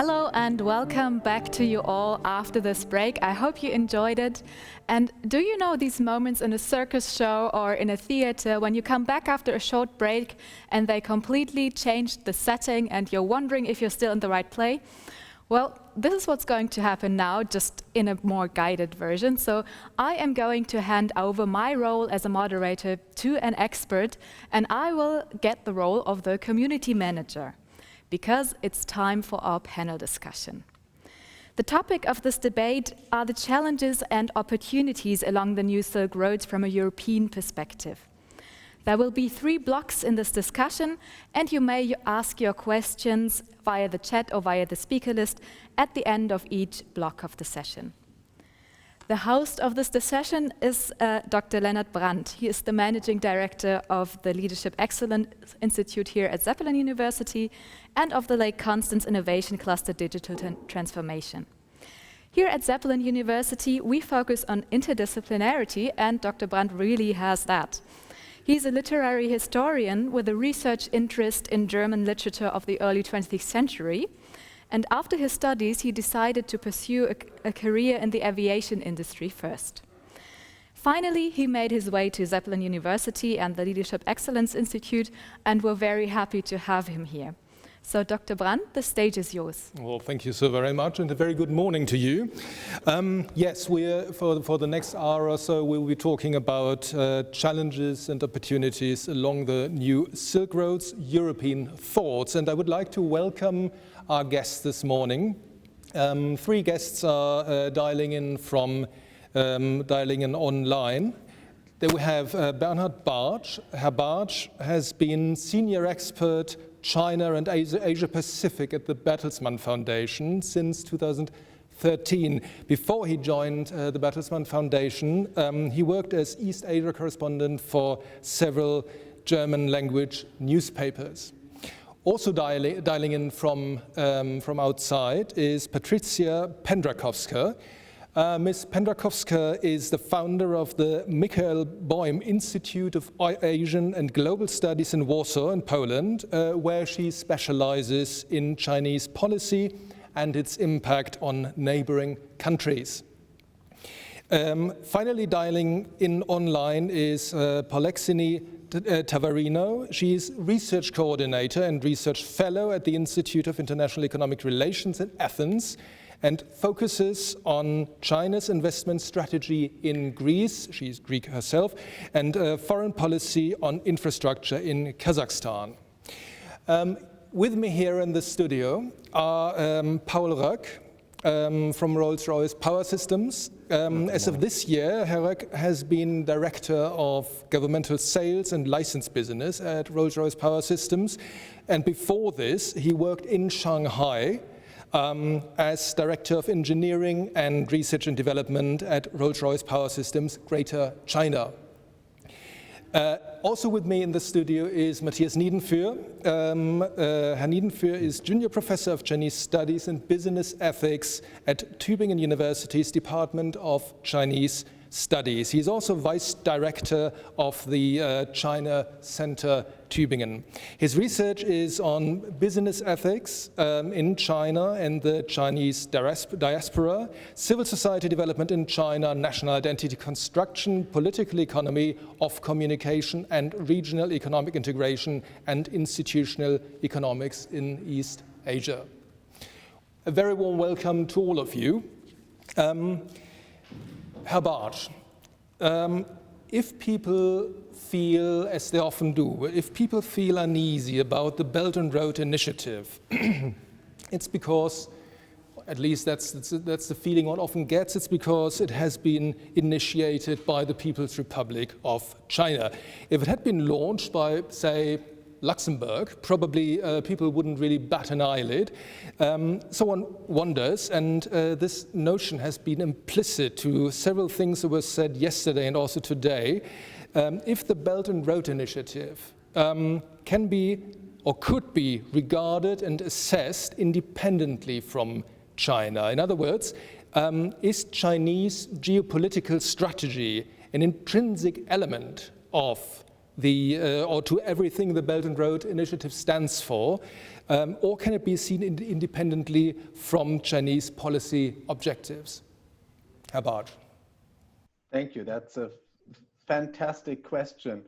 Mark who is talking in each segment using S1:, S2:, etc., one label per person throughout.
S1: Hello and welcome back to you all after this break. I hope you enjoyed it. And do you know these moments in a circus show or in a theater when you come back after a short break and they completely changed the setting and you're wondering if you're still in the right play? Well, this is what's going to happen now, just in a more guided version. So I am going to hand over my role as a moderator to an expert, and I will get the role of the community manager, because it's time for our panel discussion. The topic of this debate are the challenges and opportunities along the new Silk Roads from a European perspective. There will be 3 blocks in this discussion, and you may ask your questions via the chat or via the speaker list at the end of each block of the session. The host of this session is Dr. Leonard Brandt. He is the Managing Director of the Leadership Excellence Institute here at Zeppelin University and of the Lake Constance Innovation Cluster Digital Transformation. Here at Zeppelin University, we focus on interdisciplinarity, and Dr. Brandt really has that. He's a literary historian with a research interest in German literature of the early 20th century. And after his studies, he decided to pursue a career in the aviation industry first. Finally, he made his way to Zeppelin University and the Leadership Excellence Institute, and we're very happy to have him here. So, Dr. Brandt, the stage is yours.
S2: Well, thank you so very much, and a very good morning to you. Yes, for the next hour or so, we'll be talking about challenges and opportunities along the new Silk Roads, European thoughts. And I would like to welcome our guests this morning. 3 guests are dialing in online. Then we have Bernhard Bartsch. Herr Bartsch has been senior expert China and Asia Pacific at the Bertelsmann Foundation since 2013. Before he joined the Bertelsmann Foundation, he worked as East Asia correspondent for several German language newspapers. Also dialing in from outside is Patricja Pendrakowska. Ms. Pendrakowska is the founder of the Michael Boym Institute of Asian and Global Studies in Warsaw in Poland, where she specializes in Chinese policy and its impact on neighboring countries. Finally, dialing in online is Polexini Tavarino. She is research coordinator and research fellow at the Institute of International Economic Relations in Athens, and focuses on China's investment strategy in Greece, she's Greek herself, and foreign policy on infrastructure in Kazakhstan. With me here in the studio are Paul Roeck from Rolls-Royce Power Systems. As of this year, Herr Roeck has been Director of Governmental Sales and License Business at Rolls-Royce Power Systems, and before this he worked in Shanghai as Director of Engineering and Research and Development at Rolls-Royce Power Systems, Greater China. Also with me in the studio is Matthias Niedenführ. Herr Niedenführ is Junior Professor of Chinese Studies and Business Ethics at Tuebingen University's Department of Chinese Studies. He's also Vice Director of the China Center Tuebingen. His research is on business ethics in China and the Chinese diaspora, civil society development in China, national identity construction, political economy of communication, and regional economic integration and institutional economics in East Asia. A very warm welcome to all of you. Herr Bartsch, if people feel, as they often do, if people feel uneasy about the Belt and Road Initiative, it's because, at least that's the feeling one often gets, it's because it has been initiated by the People's Republic of China. If it had been launched by, say, Luxembourg, probably people wouldn't really bat an eyelid. So one wonders, and this notion has been implicit to several things that were said yesterday and also today, if the Belt and Road Initiative can be or could be regarded and assessed independently from China. In other words, is Chinese geopolitical strategy an intrinsic element of or to everything the Belt and Road Initiative stands for, or can it be seen independently from Chinese policy objectives? Herr Bartsch.
S3: Thank you. That's a fantastic question.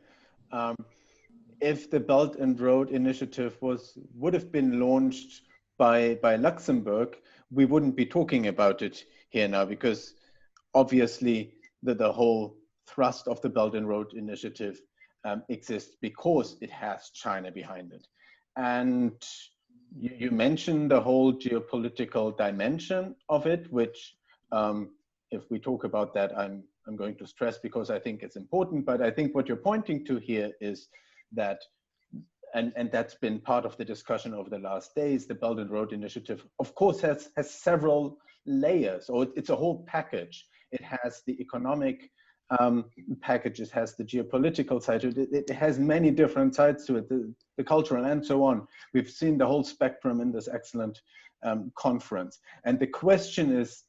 S3: If the Belt and Road Initiative would have been launched by Luxembourg, we wouldn't be talking about it here now, because obviously the whole thrust of the Belt and Road Initiative exists because it has China behind it. And you mentioned the whole geopolitical dimension of it, which if we talk about that, I'm going to stress because I think it's important, but I think what you're pointing to here is that, and that's been part of the discussion over the last days, the Belt and Road Initiative, of course, has several layers, or it's a whole package. It has the economic package, it has the geopolitical side, it has many different sides to it, the cultural and so on. We've seen the whole spectrum in this excellent conference. And the question is,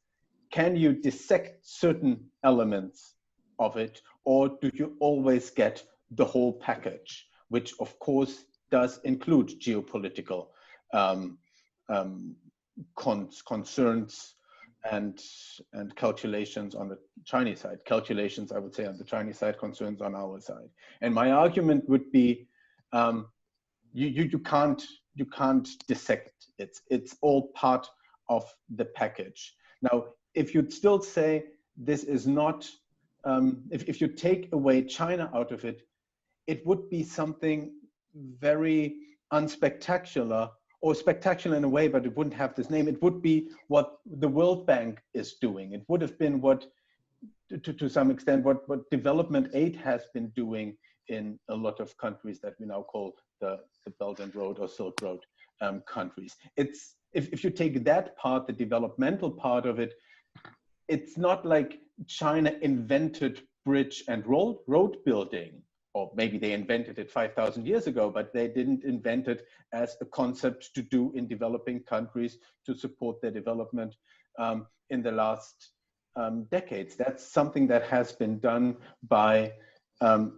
S3: can you dissect certain elements of it, or do you always get the whole package, which of course does include geopolitical concerns and calculations on the Chinese side. Calculations, I would say, on the Chinese side, concerns on our side. And my argument would be, you can't dissect it. It's all part of the package. Now, if you'd still say this is not, if you take away China out of it, it would be something very unspectacular, or spectacular in a way, but it wouldn't have this name. It would be what the World Bank is doing. It would have been what, to some extent, what development aid has been doing in a lot of countries that we now call the Belt and Road or Silk Road countries. It's, if you take that part, the developmental part of it, it's not like China invented bridge and road building, or maybe they invented it 5,000 years ago, but they didn't invent it as a concept to do in developing countries to support their development in the last decades. That's something that has been done by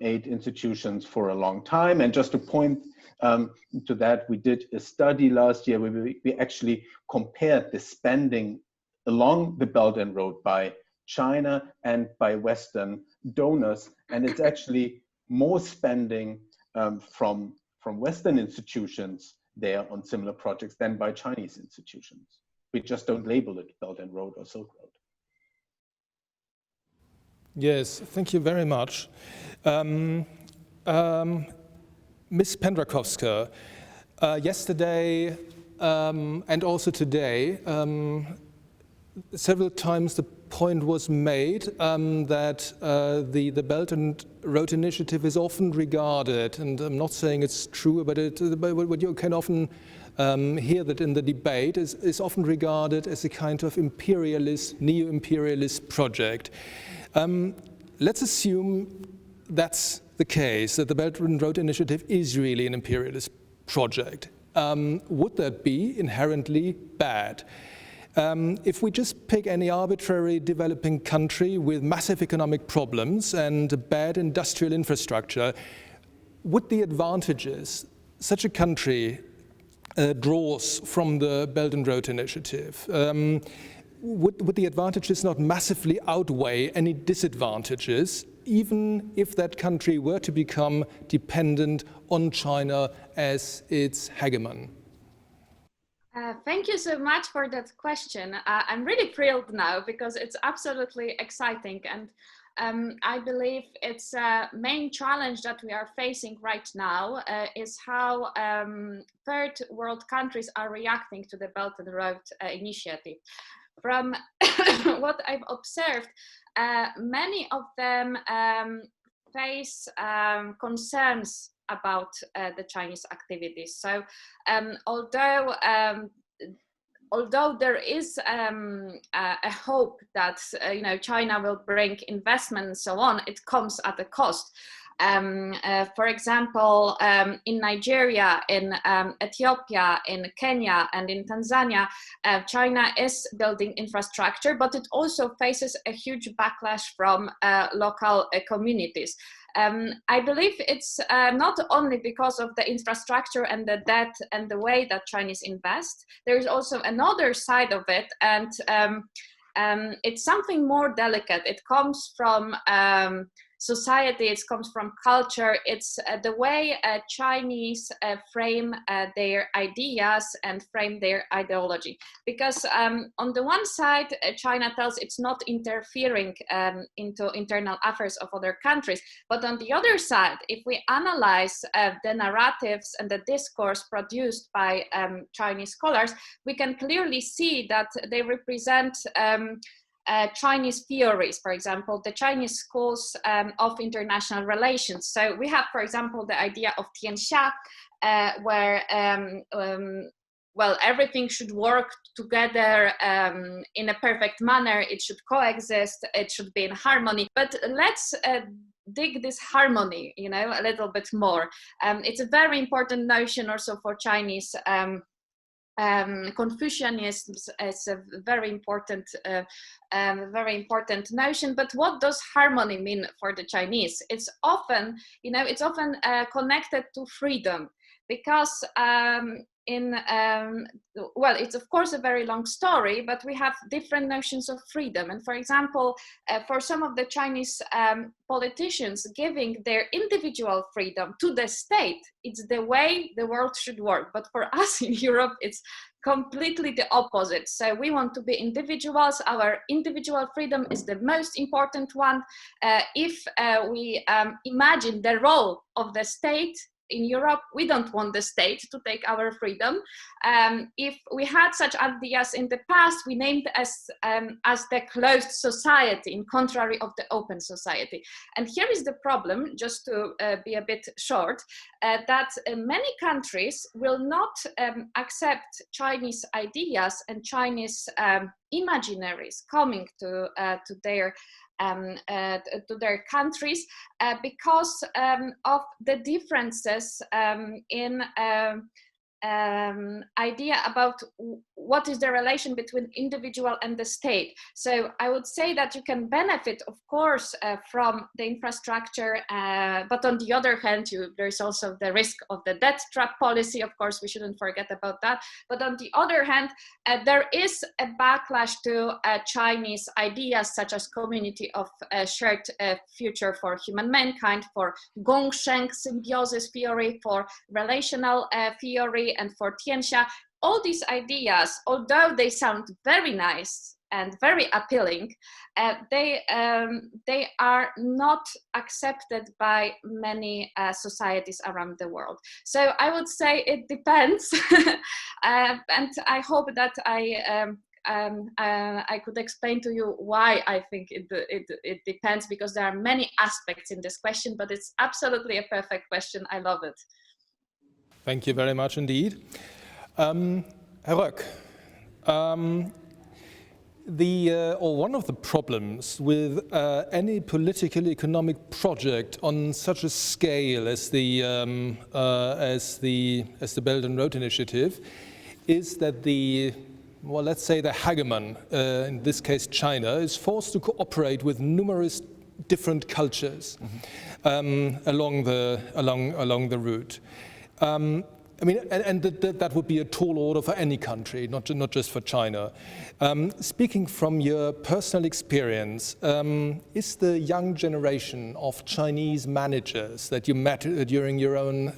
S3: aid institutions for a long time. And just to point to that, we did a study last year where we actually compared the spending along the Belt and Road by China and by Western donors. And it's actually more spending from Western institutions there on similar projects than by Chinese institutions. We just don't label it Belt and Road or Silk Road.
S2: Yes, thank you very much. Ms. Pendrakowska, yesterday and also today, several times the point was made that the Belt and Road Initiative is often regarded, and I'm not saying it's true, but what you can often hear that in the debate is often regarded as a kind of imperialist, neo-imperialist project. Let's assume that's the case, that the Belt and Road Initiative is really an imperialist project. Would that be inherently bad? If we just pick any arbitrary developing country with massive economic problems and a bad industrial infrastructure, would the advantages such a country draws from the Belt and Road Initiative, would the advantages not massively outweigh any disadvantages, even if that country were to become dependent on China as its hegemon?
S4: Thank you so much for that question. I'm really thrilled now because it's absolutely exciting, and I believe it's a main challenge that we are facing right now is how third world countries are reacting to the Belt and Road Initiative. From what I've observed, many of them face concerns about the Chinese activities. So although there is a hope that China will bring investment and so on, it comes at a cost. For example, in Nigeria, in Ethiopia, in Kenya, and in Tanzania, China is building infrastructure, but it also faces a huge backlash from local communities. I believe it's not only because of the infrastructure and the debt and the way that Chinese invest. There is also another side of it, and it's something more delicate. It comes from society, it comes from culture. It's the way Chinese frame their ideas and frame their ideology. Because on the one side, China tells it's not interfering into internal affairs of other countries. But on the other side, if we analyze the narratives and the discourse produced by Chinese scholars, we can clearly see that they represent Chinese theories, for example, the Chinese schools of international relations. So we have, for example, the idea of Tianxia, where well, everything should work together in a perfect manner. It should coexist. It should be in harmony. But let's dig this harmony, you know, a little bit more. It's a very important notion also for Chinese. Confucianism is a very important notion. But what does harmony mean for the Chinese? It's often, you know, it's often connected to freedom, because well, it's of course a very long story, but we have different notions of freedom. And for example, for some of the Chinese politicians, giving their individual freedom to the state, it's the way the world should work. But for us in Europe, it's completely the opposite. So we want to be individuals. Our individual freedom is the most important one. If we imagine the role of the state in Europe, we don't want the state to take our freedom. If we had such ideas in the past, we named as the closed society, in contrary of the open society. And here is the problem, just to be a bit short, that many countries will not accept Chinese ideas and Chinese imaginaries coming to their countries because of the differences in idea about what is the relation between individual and the state. So I would say that you can benefit, of course, from the infrastructure, but on the other hand, there's also the risk of the debt trap policy. Of course, we shouldn't forget about that. But on the other hand, there is a backlash to Chinese ideas such as community of shared future for human mankind, for Gongsheng symbiosis theory, for relational theory, and for Tianxia. All these ideas, although they sound very nice and very appealing, they are not accepted by many societies around the world. So I would say it depends, and I hope that I could explain to you why I think it depends, because there are many aspects in this question, but it's absolutely a perfect question. I love it.
S2: Thank you very much indeed. Herr Roeck, one of the problems with any political economic project on such a scale as the Belt and Road Initiative is that let's say the hegemon, in this case China, is forced to cooperate with numerous different cultures along the route. I mean, and that would be a tall order for any country, not just for China. Speaking from your personal experience, is the young generation of Chinese managers that you met during your own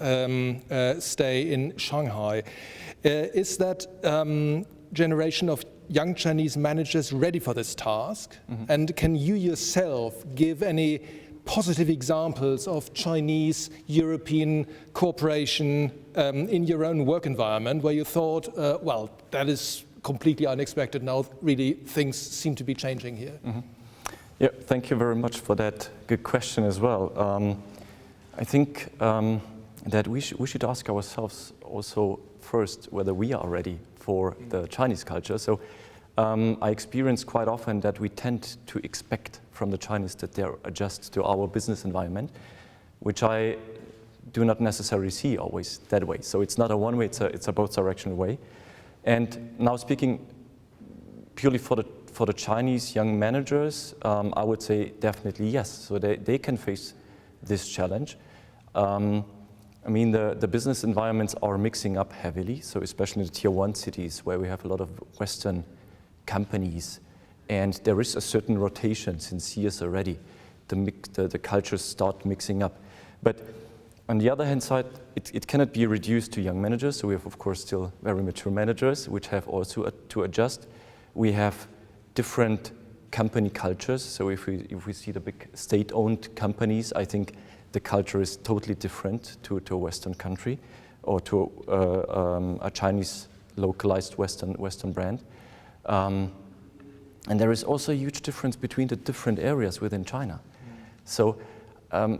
S2: stay in Shanghai, is that generation of young Chinese managers ready for this task? And can you yourself give any positive examples of Chinese-European cooperation in your own work environment where you thought, well, that is completely unexpected, now really things seem to be changing here?
S5: Yeah, thank you very much for that good question as well. I think that we should ask ourselves also first whether we are ready for the Chinese culture. So I experience quite often that we tend to expect from the Chinese that they adjust to our business environment, which I do not necessarily see always that way. So it's not a one way, it's a both directional way. And now speaking purely for the Chinese young managers, I would say definitely yes. So they can face this challenge. I mean, the business environments are mixing up heavily, so especially in the tier 1 cities where we have a lot of Western companies, and there is a certain rotation since years already. The cultures start mixing up. But on the other hand side, it cannot be reduced to young managers, so we have, of course, still very mature managers, which have also to adjust. We have different company cultures, so if we see the big state-owned companies, I think the culture is totally different to a Western country or to a Chinese localized Western brand. And there is also a huge difference between the different areas within China. So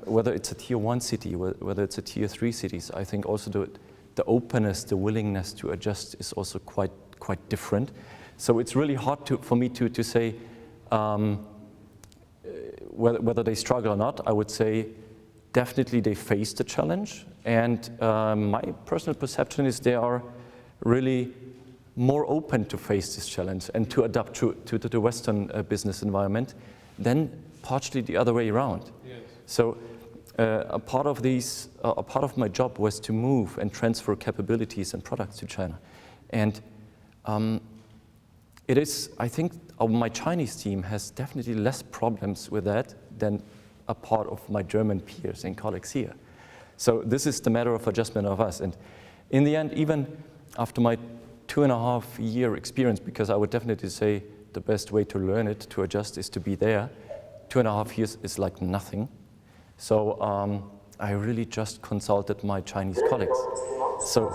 S5: whether it's a tier 1 city, whether it's a tier 3 cities, I think also the openness, the willingness to adjust is also quite different. So it's really hard for me to say whether they struggle or not. I would say definitely they face the challenge, and my personal perception is they are really more open to face this challenge and to adapt to the Western business environment than partially the other way around. Yes. So a part of my job was to move and transfer capabilities and products to China, and it is, I think, my Chinese team has definitely less problems with that than a part of my German peers and colleagues here. So this is the matter of adjustment of us. And in the end, even after my 2.5-year experience, because I would definitely say the best way to learn it, to adjust, is to be there. 2.5 years is like nothing. So I really just consulted my Chinese colleagues. So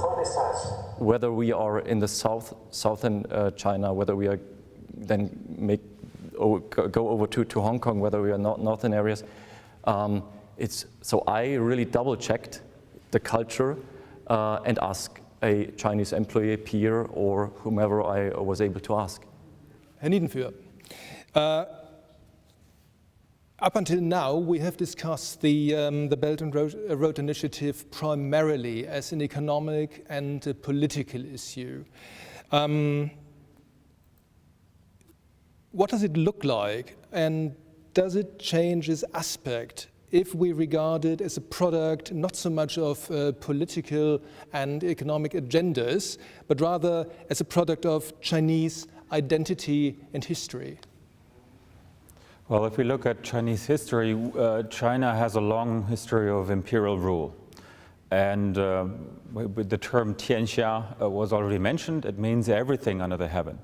S5: whether we are in the southern China, whether we are then go over to Hong Kong, whether we are northern areas, so I really double-checked the culture and asked a Chinese employee, peer, or whomever I was able to ask.
S2: Herr Niedenführ, up until now, we have discussed the Belt and Road Initiative primarily as an economic and a political issue. What does it look like, and does it change its aspect if we regard it as a product not so much of political and economic agendas, but rather as a product of Chinese identity and history?
S6: Well, if we look at Chinese history, China has a long history of imperial rule. And with the term Tianxia was already mentioned, it means everything under the heaven.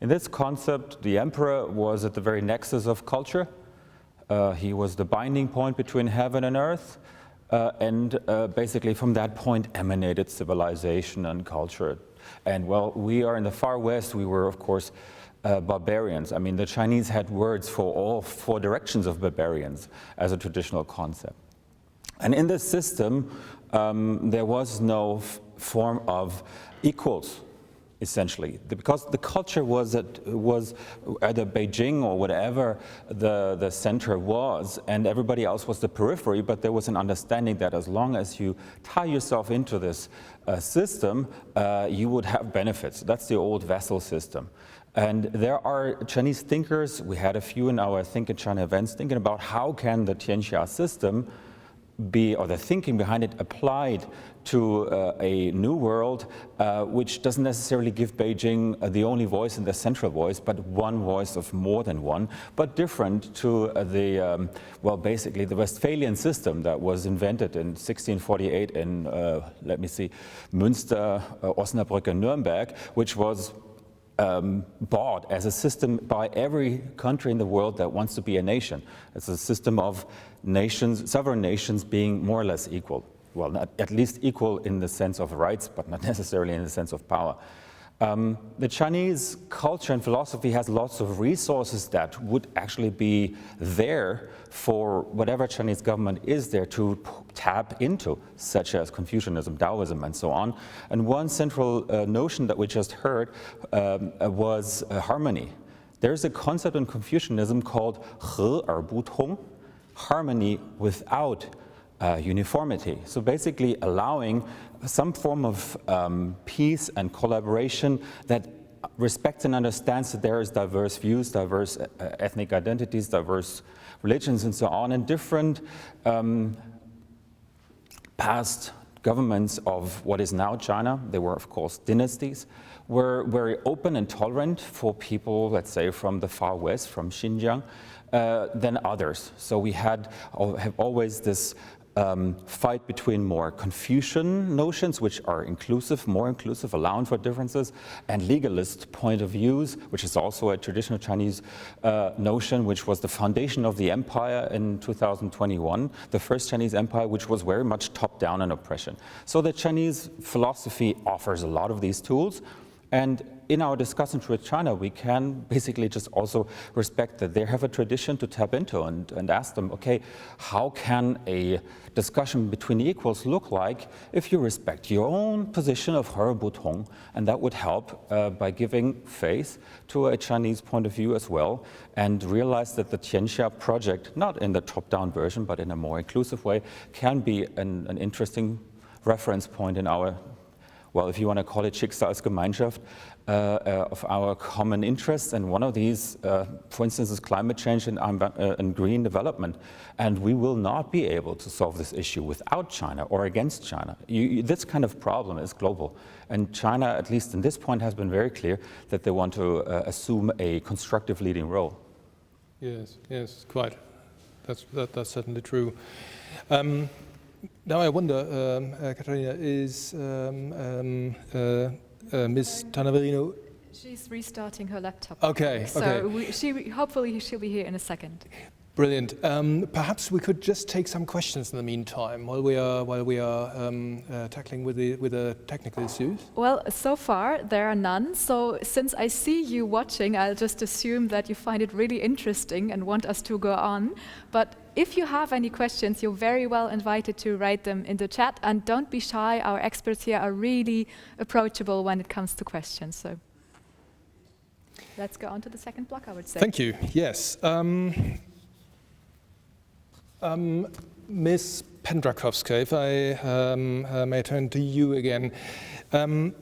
S6: In this concept, the emperor was at the very nexus of culture. He was the binding point between heaven and earth, and basically from that point emanated civilization and culture. And well, we are in the far west, we were of course barbarians. I mean, the Chinese had words for all 4 directions of barbarians as a traditional concept. And in this system, there was no form of equals, essentially, because the culture was either Beijing or whatever the center was, and everybody else was the periphery, but there was an understanding that as long as you tie yourself into this system, you would have benefits. That's the old vassal system. And there are Chinese thinkers, we had a few in our Think in China events, thinking about how can the Tianxia system be, or the thinking behind it, applied to a new world which doesn't necessarily give Beijing the only voice and the central voice, but one voice of more than one, but different to the, well, basically the Westphalian system that was invented in 1648 in, let me see, Münster, Osnabrück and Nuremberg, which was bought as a system by every country in the world that wants to be a nation. It's a system of nations, sovereign nations being more or less equal. Well, not at least equal in the sense of rights, but not necessarily in the sense of power. The Chinese culture and philosophy has lots of resources that would actually be there for whatever Chinese government is there to tap into, such as Confucianism, Taoism, and so on. And one central notion that we just heard was harmony. There's a concept in Confucianism called he er bu tong, harmony without uniformity. So basically allowing some form of peace and collaboration that respects and understands that there is diverse views, diverse ethnic identities, diverse religions and so on, and different past governments of what is now China, they were of course dynasties, were very open and tolerant for people, let's say from the far west, from Xinjiang, than others. So we have always this fight between more Confucian notions, which are inclusive, more inclusive, allowing for differences, and legalist point of views, which is also a traditional Chinese notion, which was the foundation of the empire in 2021, the first Chinese empire, which was very much top-down and oppression. So the Chinese philosophy offers a lot of these tools, and in our discussions with China, we can basically just also respect that they have a tradition to tap into and ask them, okay, how can a discussion between equals look like if you respect your own position of He-Bu-Tong, and that would help by giving face to a Chinese point of view as well, and realize that the Tianxia project, not in the top-down version, but in a more inclusive way, can be an interesting reference point in our, well, if you want to call it Schicksalsgemeinschaft, of our common interests, and one of these, for instance, is climate change and green development. And we will not be able to solve this issue without China or against China. This kind of problem is global. And China, at least in this point, has been very clear that they want to assume a constructive leading role.
S2: Yes, yes, quite. That's certainly true. Now I wonder, Katharina, is Ms. Tanaverino?
S1: She's restarting her laptop.
S2: Okay,
S1: so
S2: okay.
S1: Hopefully she'll be here in a second.
S2: Brilliant. Perhaps we could just take some questions in the meantime while we are tackling with the technical issues.
S1: Well, so far there are none. So since I see you watching, I'll just assume that you find it really interesting and want us to go on. But if you have any questions, you're very well invited to write them in the chat, and don't be shy. Our experts here are really approachable when it comes to questions. So let's go on to the second block, I would say.
S2: Thank you. Yes. Ms. Pendrakowska, if I may turn to you again. From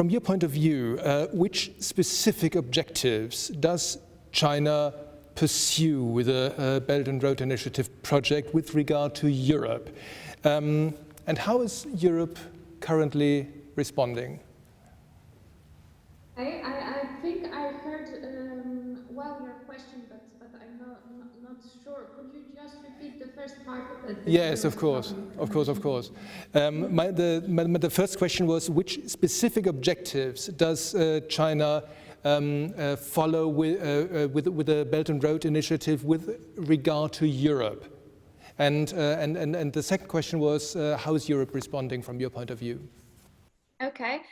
S2: your point of view, which specific objectives does China pursue with a Belt and Road Initiative project with regard to Europe? And how is Europe currently responding?
S4: I think I heard well your question, but I'm not sure. Could you just repeat the first part of it?
S2: Yes, of course. The first question was, which specific objectives does China follow with the Belt and Road Initiative with regard to Europe? And the second question was, how is Europe responding from your point of view?
S4: Okay,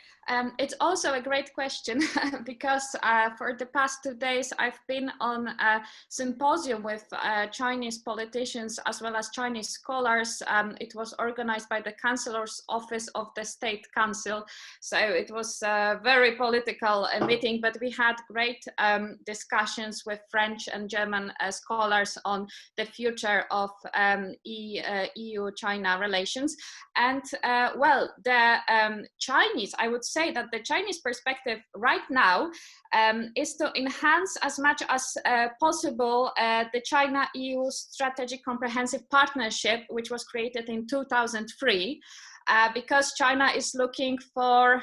S4: it's also a great question because for the past 2 days I've been on a symposium with Chinese politicians as well as Chinese scholars. It was organized by the Chancellor's Office of the State Council, so it was a very political meeting, but we had great discussions with French and German scholars on the future of EU-China relations. And well, the Chinese, I would say that the Chinese perspective right now is to enhance as much as possible the China-EU Strategic Comprehensive Partnership, which was created in 2003. Because China is looking for,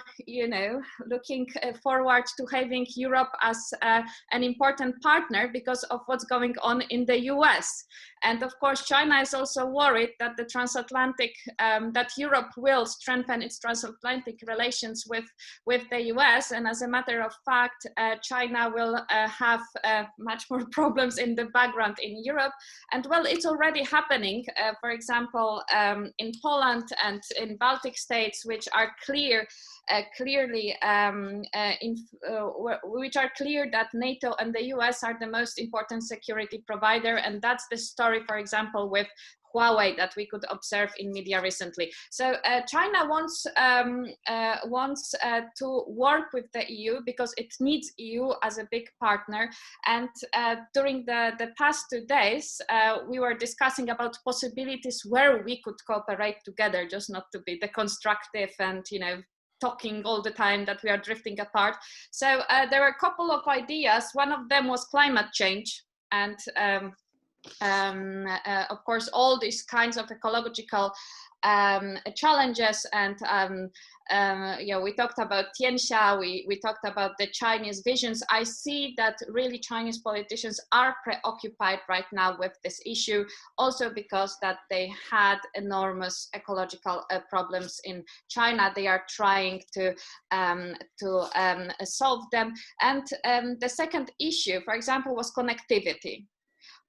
S4: looking forward to having Europe as an important partner because of what's going on in the US. And of course, China is also worried that the transatlantic, that Europe will strengthen its transatlantic relations with the US. And as a matter of fact, China will have much more problems in the background in Europe. And well, it's already happening, for example, in Poland and in Baltic states, which are clear that NATO and the US are the most important security provider, and that's the story, for example, with Huawei that we could observe in media recently. So China wants to work with the EU because it needs EU as a big partner. And during the past 2 days, we were discussing about possibilities where we could cooperate together, just not to be deconstructive and talking all the time that we are drifting apart. So there were a couple of ideas. One of them was climate change, and of course, all these kinds of ecological challenges, and we talked about Tianxia, we talked about the Chinese visions. I see that really Chinese politicians are preoccupied right now with this issue, also because that they had enormous ecological problems in China. They are trying to solve them. And the second issue, for example, was connectivity.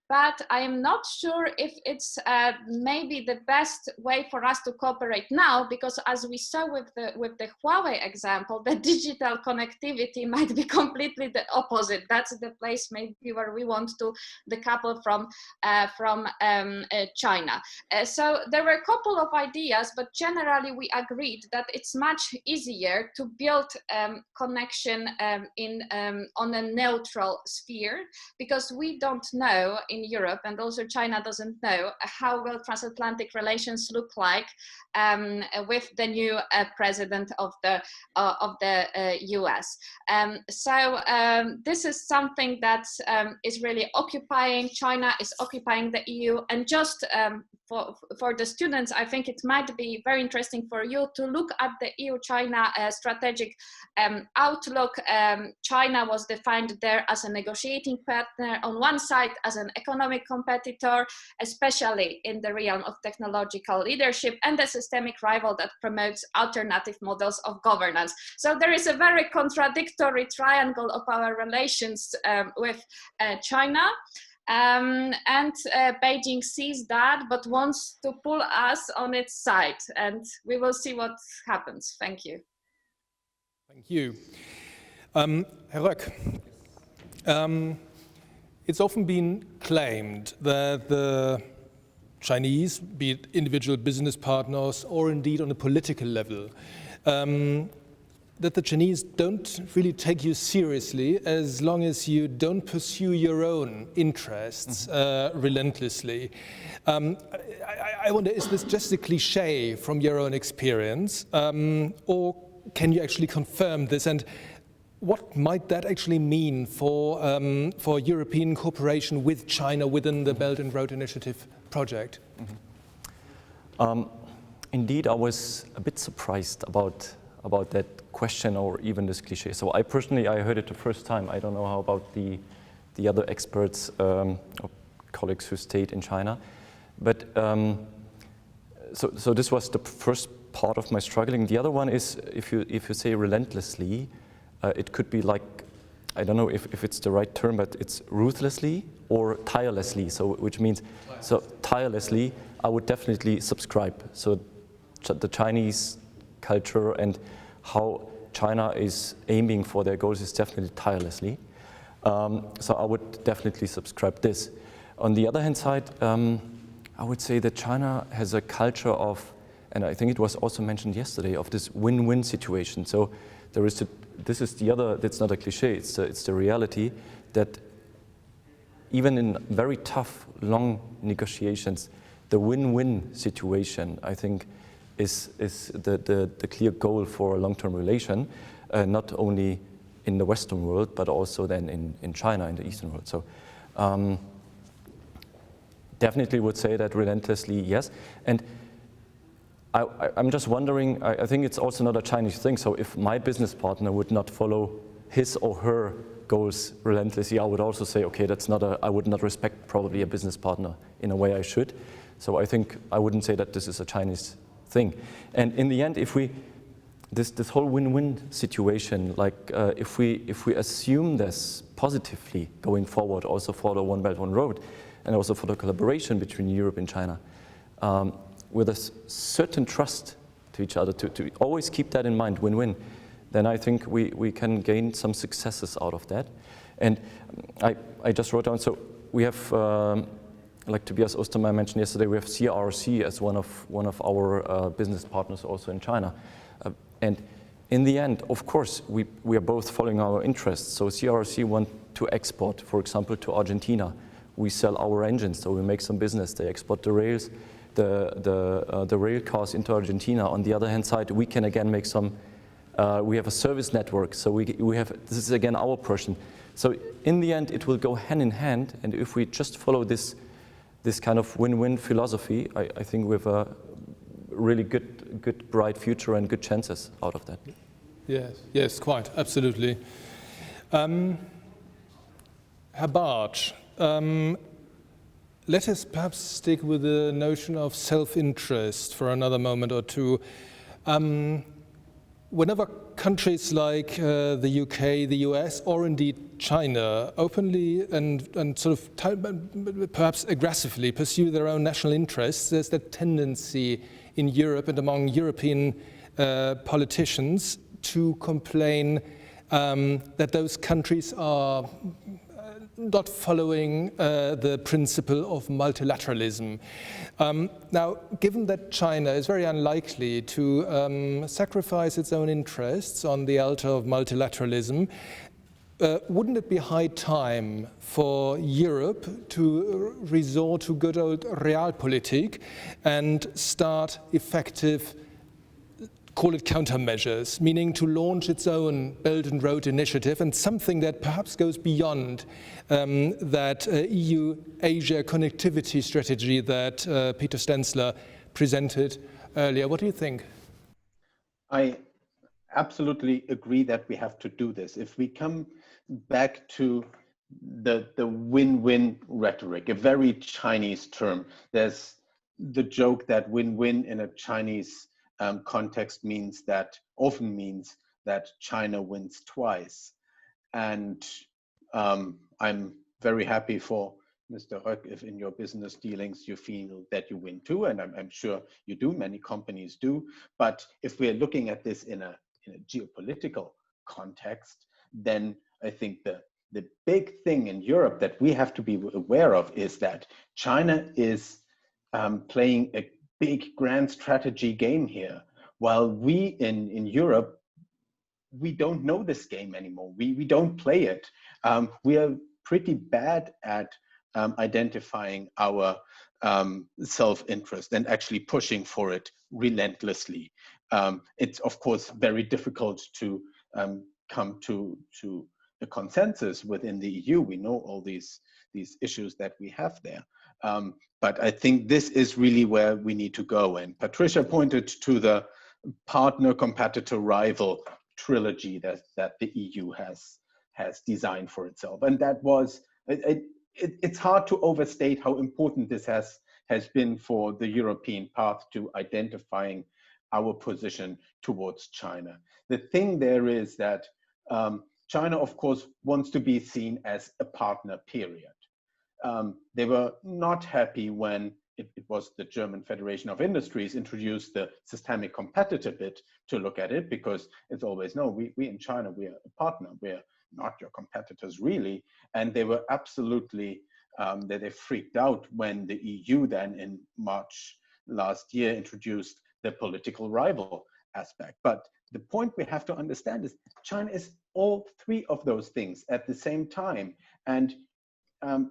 S4: But I am not sure if it's maybe the best way for us to cooperate now, because as we saw with the Huawei example, the digital connectivity might be completely the opposite. That's the place maybe where we want to decouple from China. So there were a couple of ideas, but generally we agreed that it's much easier to build connection on a neutral sphere, because we don't know in Europe, and also China doesn't know how will transatlantic relations look like with the new president of the US. So this is something that is really occupying China, is occupying the EU, and just for the students, I think it might be very interesting for you to look at the EU-China strategic outlook. China was defined there as a negotiating partner on one side, as an economic competitor, especially in the realm of technological leadership, and a systemic rival that promotes alternative models of governance. So there is a very contradictory triangle of our relations with China. And Beijing sees that, but wants to pull us on its side, and we will see what happens. Thank you.
S2: Thank you. Herr Roeck, it's often been claimed that the Chinese, be it individual business partners or indeed on a political level, that the Chinese don't really take you seriously as long as you don't pursue your own interests relentlessly. I wonder, is this just a cliche from your own experience, or can you actually confirm this? And what might that actually mean for European cooperation with China within the Belt and Road Initiative project?
S5: Indeed, I was a bit surprised about that question, or even this cliche. So I personally, I heard it the first time. I don't know how about the other experts or colleagues who stayed in China. But so this was the first part of my struggling. The other one is, if you say relentlessly, it could be like, I don't know if it's the right term, but it's ruthlessly or tirelessly. So which means, so tirelessly, I would definitely subscribe. So the Chinese culture and how China is aiming for their goals is definitely tirelessly. So I would definitely subscribe this. On the other hand side, I would say that China has a culture of, and I think it was also mentioned yesterday, of this win-win situation. So there is this is the other, that's not a cliche, it's the reality that even in very tough, long negotiations, the win-win situation, I think, is the clear goal for a long-term relation, not only in the Western world, but also then in China, in the Eastern world. So definitely would say that relentlessly, yes. And I'm just wondering, I think it's also not a Chinese thing, so if my business partner would not follow his or her goals relentlessly, I would also say, okay, I would not respect probably a business partner in a way I should. So I think I wouldn't say that this is a Chinese thing. And in the end, if we, this whole win-win situation, like if we assume this positively going forward, also for the One Belt, One Road, and also for the collaboration between Europe and China, with a certain trust to each other, to always keep that in mind, win-win, then I think we can gain some successes out of that. And I just wrote down, so we have, like Tobias Ostermeier mentioned yesterday, we have CRC as one of our business partners also in China. And in the end, of course, we are both following our interests. So CRC want to export, for example, to Argentina. We sell our engines, so we make some business. They export the rails, the rail cars into Argentina. On the other hand side, we can again make some, we have a service network, so we have, this is again our portion. So in the end, it will go hand in hand, and if we just follow this this kind of win-win philosophy, I think we have a really good, bright future and good chances out of that.
S2: Yes, quite, absolutely. Herr Bartsch, let us perhaps stick with the notion of self-interest for another moment or two. Whenever countries like the UK, the US, or indeed China openly and sort of perhaps aggressively pursue their own national interests, there's that tendency in Europe and among European politicians to complain that those countries are not following the principle of multilateralism. Now, given that China is very unlikely to sacrifice its own interests on the altar of multilateralism, wouldn't it be high time for Europe to resort to good old realpolitik and start effective, call it countermeasures, meaning to launch its own Belt and Road Initiative and something that perhaps goes beyond that EU-Asia connectivity strategy that Peter Stenzler presented earlier? What do you think?
S3: I absolutely agree that we have to do this. If we come back to the win-win rhetoric, a very Chinese term, there's the joke that win-win in a Chinese context often means that China wins twice. And I'm very happy for Mr. Roeck if in your business dealings you feel that you win too, and I'm sure you do, many companies do. But if we're looking at this in a geopolitical context, then I think the big thing in Europe that we have to be aware of is that China is playing a big grand strategy game here, while we in Europe, we don't know this game anymore. We don't play it. We are pretty bad at identifying our self-interest and actually pushing for it relentlessly. It's of course very difficult to come to a consensus within the EU. We know all these issues that we have there. But I think this is really where we need to go. And Patricia pointed to the partner, competitor, rival trilogy that the EU has designed for itself. And that was, it's hard to overstate how important this has been for the European path to identifying our position towards China. The thing there is that China, of course, wants to be seen as a partner, period. They were not happy when it was the German Federation of Industries introduced the systemic competitor bit to look at it, because it's always, no, we in China, we are a partner, we're not your competitors really. And they were absolutely, they freaked out when the EU then in March last year introduced the political rival aspect. But the point we have to understand is China is all three of those things at the same time. And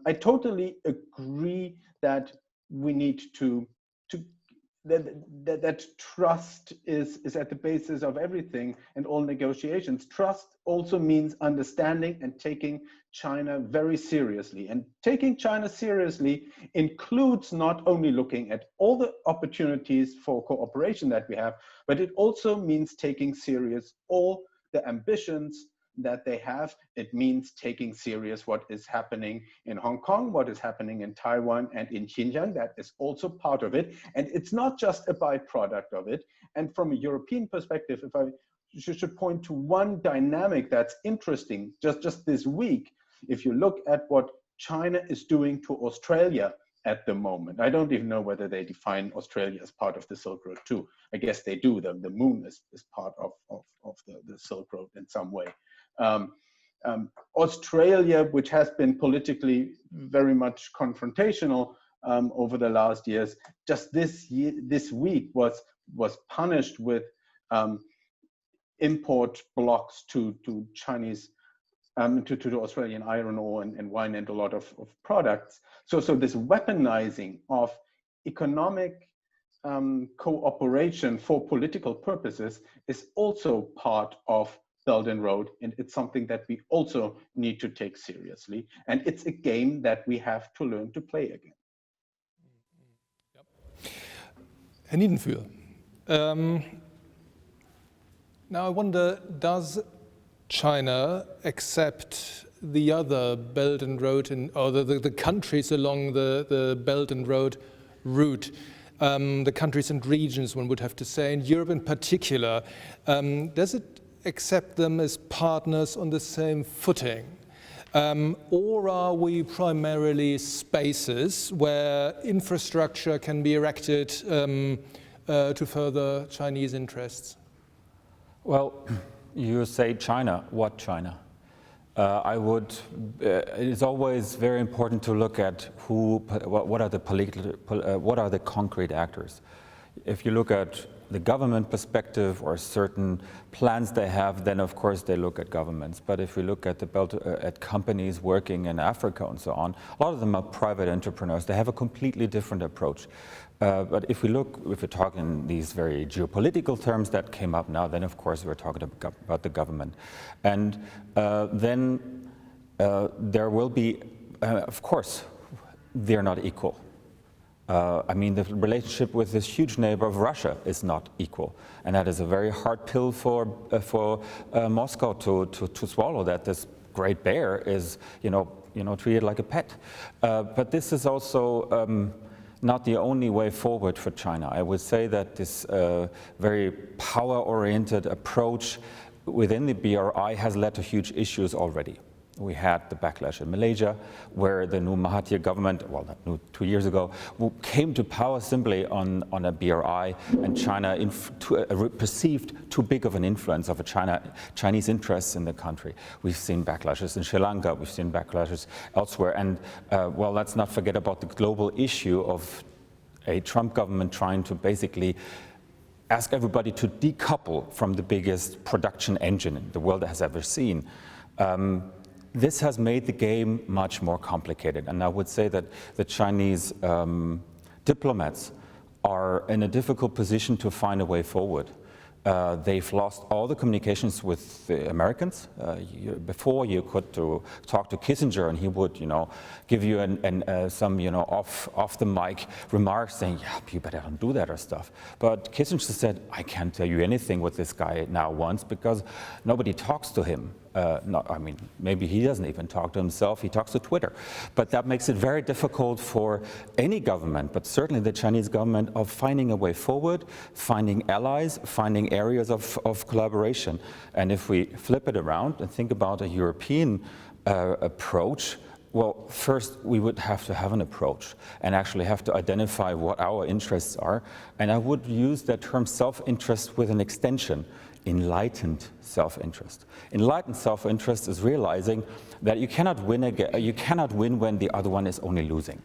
S3: I totally agree that we need that trust is at the basis of everything and all negotiations. Trust also means understanding and taking China very seriously. And taking China seriously includes not only looking at all the opportunities for cooperation that we have, but it also means taking serious all the ambitions that they have. It means taking serious what is happening in Hong Kong, what is happening in Taiwan and in Xinjiang. That is also part of it. And it's not just a byproduct of it. And from a European perspective, if I should point to one dynamic that's interesting, just this week, if you look at what China is doing to Australia at the moment, I don't even know whether they define Australia as part of the Silk Road too. I guess they do. The moon is part of the Silk Road in some way. Australia, which has been politically very much confrontational over the last years, just this week was punished with import blocks to Chinese, to Australian iron ore and wine and a lot of products. So this weaponizing of economic cooperation for political purposes is also part of Belt and Road, and it's something that we also need to take seriously. And it's a game that we have to learn to play again.
S2: Herr Niedenführ, now I wonder, does China accept the other Belt and Road, or the countries along the Belt and Road route, the countries and regions, one would have to say, and Europe in particular, does it accept them as partners on the same footing? Or are we primarily spaces where infrastructure can be erected to further Chinese interests?
S6: Well, you say China. What China? It's always very important to look at what are the concrete actors. If you look at the government perspective or certain plans they have, then of course they look at governments. But if we look at at companies working in Africa and so on, a lot of them are private entrepreneurs. They have a completely different approach. But if we're talking in these very geopolitical terms that came up now, then of course we're talking about the government. And then there will be, of course, they're not equal. I mean, the relationship with this huge neighbor of Russia is not equal, and that is a very hard pill for Moscow to swallow. That this great bear is, treated like a pet. But this is also not the only way forward for China. I would say that this very power-oriented approach within the BRI has led to huge issues already. We had the backlash in Malaysia, where the new Mahathir government, well, not new, 2 years ago, came to power simply on a BRI, and China perceived too big of an influence of Chinese interests in the country. We've seen backlashes in Sri Lanka, we've seen backlashes elsewhere, and well, let's not forget about the global issue of a Trump government trying to basically ask everybody to decouple from the biggest production engine the world has ever seen. This has made the game much more complicated, and I would say that the Chinese diplomats are in a difficult position to find a way forward. They've lost all the communications with the Americans. Before you could talk to Kissinger, and he would, give you some, off the mic remarks saying, "Yeah, you better don't do that" or stuff. But Kissinger said, "I can't tell you anything what this guy now wants because nobody talks to him." Maybe he doesn't even talk to himself, he talks to Twitter. But that makes it very difficult for any government, but certainly the Chinese government, of finding a way forward, finding allies, finding areas of collaboration. And if we flip it around and think about a European approach, well, first we would have to have an approach and actually have to identify what our interests are. And I would use that term self-interest with an extension. Enlightened self-interest. Enlightened self-interest is realizing that you cannot win when the other one is only losing.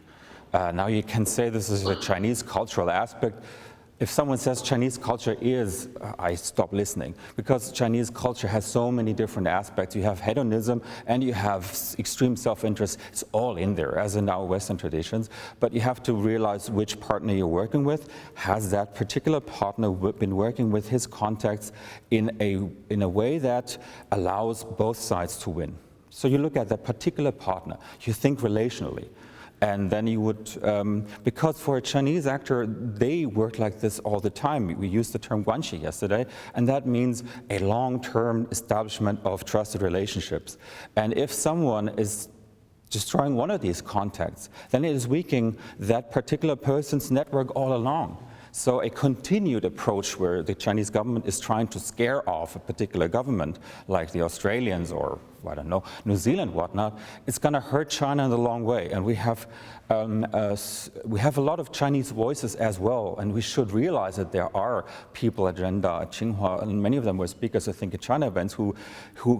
S6: Now you can say this is a Chinese cultural aspect. If someone says Chinese culture is, I stop listening, because Chinese culture has so many different aspects. You have hedonism and you have extreme self-interest. It's all in there, as in our Western traditions. But you have to realize which partner you're working with. Has that particular partner been working with his contacts in a way that allows both sides to win? So you look at that particular partner. You think relationally. And then you would, because for a Chinese actor, they work like this all the time. We used the term guanxi yesterday, and that means a long-term establishment of trusted relationships. And if someone is destroying one of these contacts, then it is weakening that particular person's network all along. So a continued approach where the Chinese government is trying to scare off a particular government, like the Australians or, I don't know, New Zealand, whatnot, it's going to hurt China in the long way. And we have a lot of Chinese voices as well, and we should realize that there are people at Zhengda, at Tsinghua, and many of them were speakers, I think, at China events who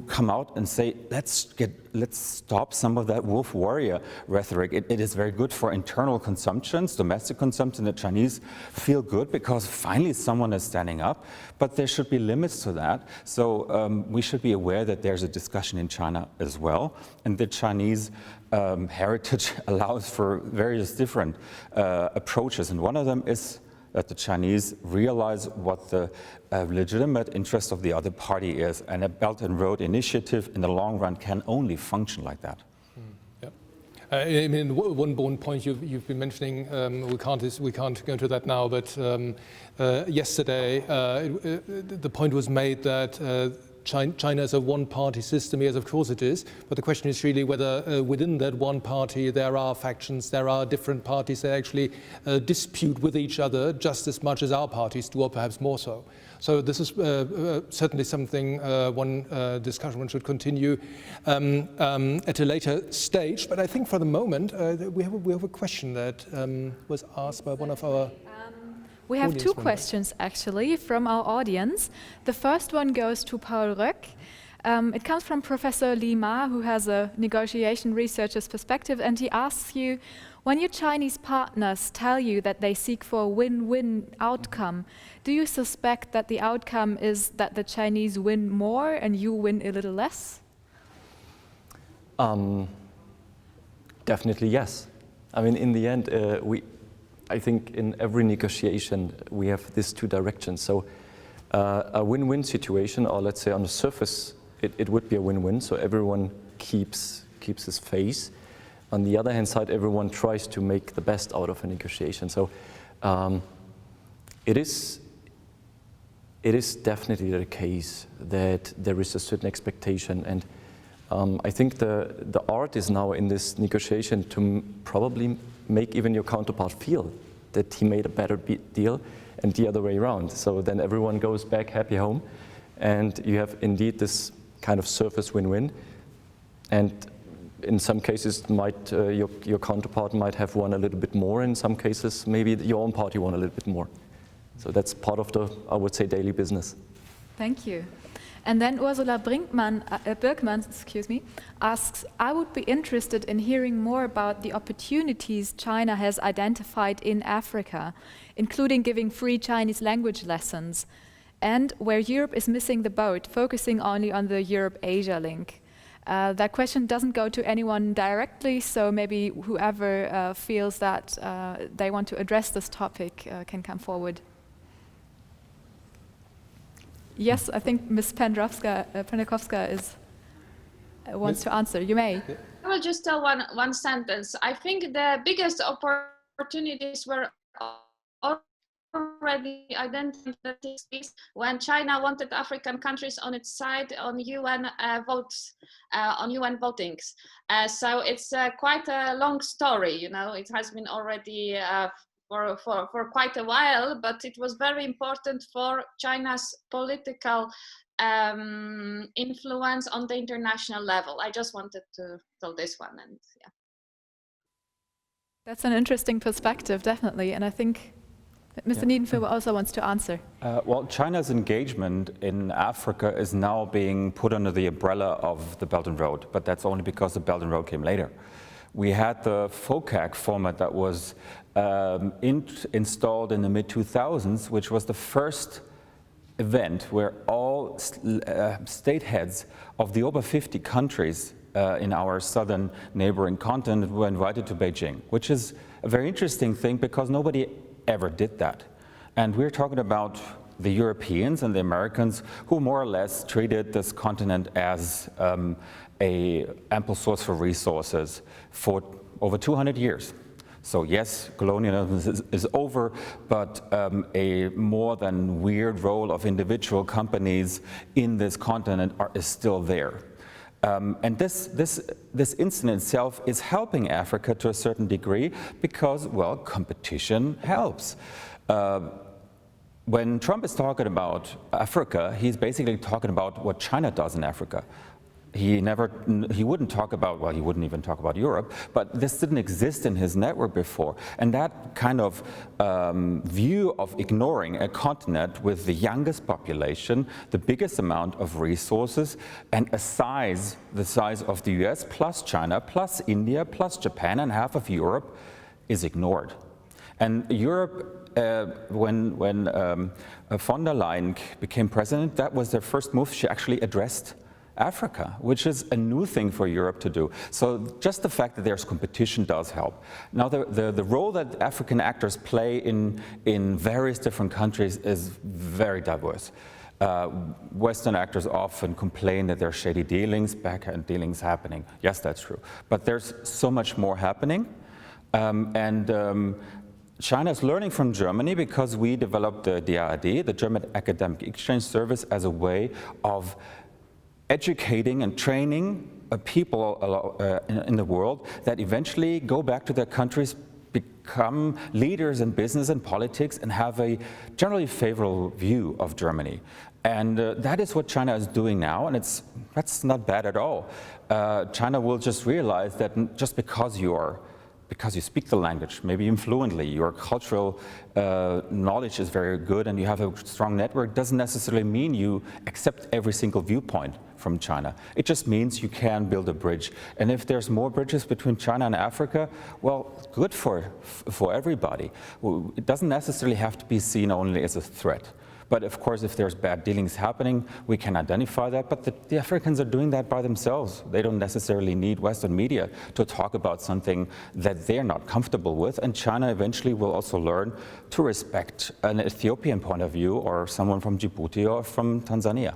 S6: come out and say, let's stop some of that wolf warrior rhetoric. It is very good for internal consumptions, domestic consumption. The Chinese feel good because finally someone is standing up, but there should be limits to that. So we should be aware that there's a discussion in China as well, and the Chinese heritage allows for various different approaches, and one of them is that the Chinese realize what the legitimate interest of the other party is, and a Belt and Road initiative in the long run can only function like that.
S2: I mean, one point you've been mentioning, we can't go into that now, but yesterday the point was made that China is a one-party system. Yes, of course it is, but the question is really whether within that one party there are factions, there are different parties that actually dispute with each other just as much as our parties do, or perhaps more so. So this is certainly something one discussion one should continue at a later stage. But I think for the moment we have a question that was asked by one of our.
S1: We have two questions actually from our audience. The first one goes to Paul Roeck. It comes from Professor Li Ma, who has a negotiation researcher's perspective, and he asks you, when your Chinese partners tell you that they seek for a win-win outcome, do you suspect that the outcome is that the Chinese win more and you win a little less?
S5: Definitely yes. I mean, in the end, I think in every negotiation we have these two directions. So a win-win situation, or let's say on the surface, it would be a win-win. So everyone keeps his face. On the other hand side, everyone tries to make the best out of a negotiation. So it is definitely the case that there is a certain expectation, and I think the art is now in this negotiation to probably make even your counterpart feel that he made a better deal, and the other way around. So then everyone goes back happy home, and you have indeed this kind of surface win-win. And in some cases, your counterpart might have won a little bit more. In some cases, maybe your own party won a little bit more. So that's part of the, I would say, daily business.
S1: Thank you. And then Ursula Birkmann asks, I would be interested in hearing more about the opportunities China has identified in Africa, including giving free Chinese language lessons, and where Europe is missing the boat, focusing only on the Europe-Asia link. That question doesn't go to anyone directly, so maybe whoever feels that they want to address this topic can come forward. Yes, I think Ms. Pendrakowska wants to answer. You may.
S4: I will just tell one sentence. I think the biggest opportunities were already identified when China wanted African countries on its side on UN votes, on UN votings. So it's quite a long story. You know, it has been already for quite a while, but it was very important for China's political influence on the international level. I just wanted to tell this one, and yeah.
S1: That's an interesting perspective, definitely, and I think Mr. Niedenführ also wants to answer.
S6: Well, China's engagement in Africa is now being put under the umbrella of the Belt and Road, but that's only because the Belt and Road came later. We had the FOCAC format that was installed in the mid-2000s, which was the first event where all state heads of the over 50 countries in our southern neighboring continent were invited to Beijing, which is a very interesting thing because nobody ever did that. And we're talking about the Europeans and the Americans who more or less treated this continent as an ample source for resources for over 200 years. So yes, colonialism is over, but a more than weird role of individual companies in this continent is still there. And this incident itself is helping Africa to a certain degree because, well, competition helps. When Trump is talking about Africa, he's basically talking about what China does in Africa. He wouldn't talk about, well, he wouldn't even talk about Europe, but this didn't exist in his network before. And that kind of view of ignoring a continent with the youngest population, the biggest amount of resources, and the size of the US plus China plus India plus Japan and half of Europe is ignored. And Europe, when von der Leyen became president, that was their first move. She actually addressed Africa, which is a new thing for Europe to do. So just the fact that there's competition does help. Now the role that African actors play in various different countries is very diverse. Western actors often complain that there are shady dealings, backhand dealings happening. Yes, that's true. But there's so much more happening. China is learning from Germany because we developed the DAAD, the German Academic Exchange Service, as a way of educating and training people in the world that eventually go back to their countries, become leaders in business and politics, and have a generally favorable view of Germany. And that is what China is doing now, and that's not bad at all. China will just realize that just because you speak the language, maybe even fluently, your cultural knowledge is very good and you have a strong network, doesn't necessarily mean you accept every single viewpoint from China. It just means you can build a bridge. And if there's more bridges between China and Africa, well, good for everybody. It doesn't necessarily have to be seen only as a threat. But of course, if there's bad dealings happening, we can identify that. But the Africans are doing that by themselves. They don't necessarily need Western media to talk about something that they're not comfortable with. And China eventually will also learn to respect an Ethiopian point of view, or someone from Djibouti or from Tanzania.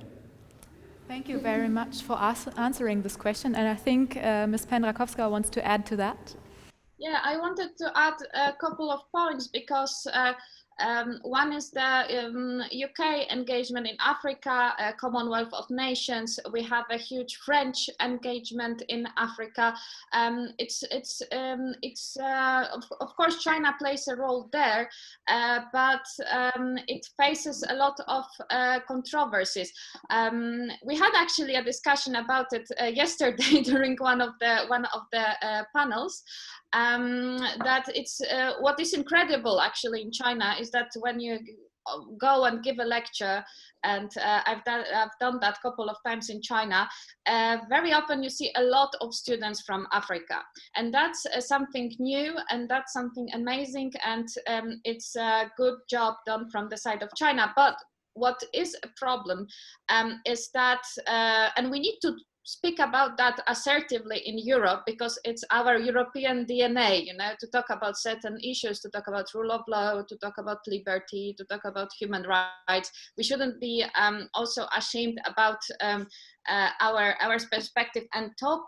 S1: Thank you very much for answering this question. And I think Ms. Pendrakowska wants to add to that.
S4: Yeah, I wanted to add a couple of points because one is the UK engagement in Africa, Commonwealth of Nations. We have a huge French engagement in Africa. Of course, China plays a role there, but it faces a lot of controversies. We had actually a discussion about it yesterday during one of the panels. That it's what is incredible actually in China is that when you go and give a lecture, and I've done that a couple of times in China, very often you see a lot of students from Africa, and that's something new and that's something amazing, and it's a good job done from the side of China. But what is a problem is that, and we need to speak about that assertively in Europe, because it's our European DNA, you know, to talk about certain issues, to talk about rule of law, to talk about liberty, to talk about human rights. We shouldn't be also ashamed about our perspective and talk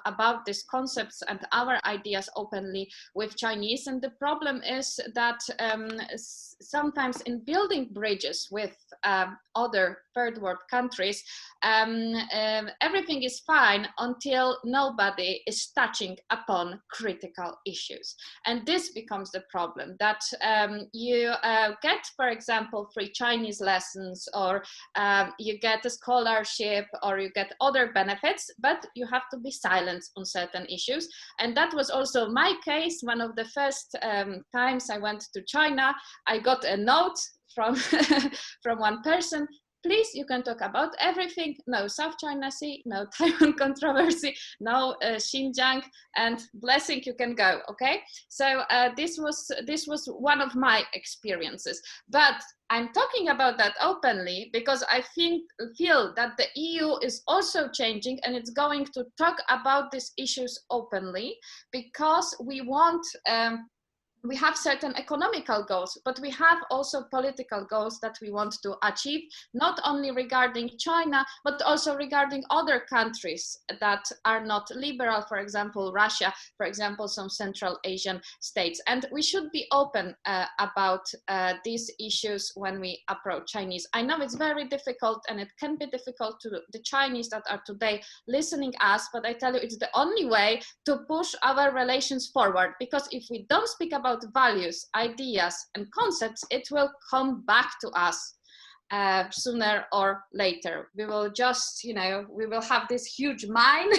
S4: about these concepts and our ideas openly with Chinese. And the problem is that sometimes in building bridges with other third world countries, everything is fine until nobody is touching upon critical issues. And this becomes the problem, that you get, for example, free Chinese lessons, or you get a scholarship, or you get other benefits, but you have to be silent on certain issues. And that was also my case. One of the first times I went to China, I got a note from from one person: please, you can talk about everything. No South China Sea, no Taiwan controversy, no Xinjiang, and blessing, you can go. Okay, so this was one of my experiences. But I'm talking about that openly because I feel that the EU is also changing, and it's going to talk about these issues openly, because we want. We have certain economical goals, but we have also political goals that we want to achieve, not only regarding China, but also regarding other countries that are not liberal, for example, Russia, for example, some Central Asian states. And we should be open about these issues when we approach Chinese. I know it's very difficult, and it can be difficult to the Chinese that are today listening us, but I tell you, it's the only way to push our relations forward, because if we don't speak about values, ideas, and concepts, it will come back to us sooner or later. We will just, you know, we will have this huge mine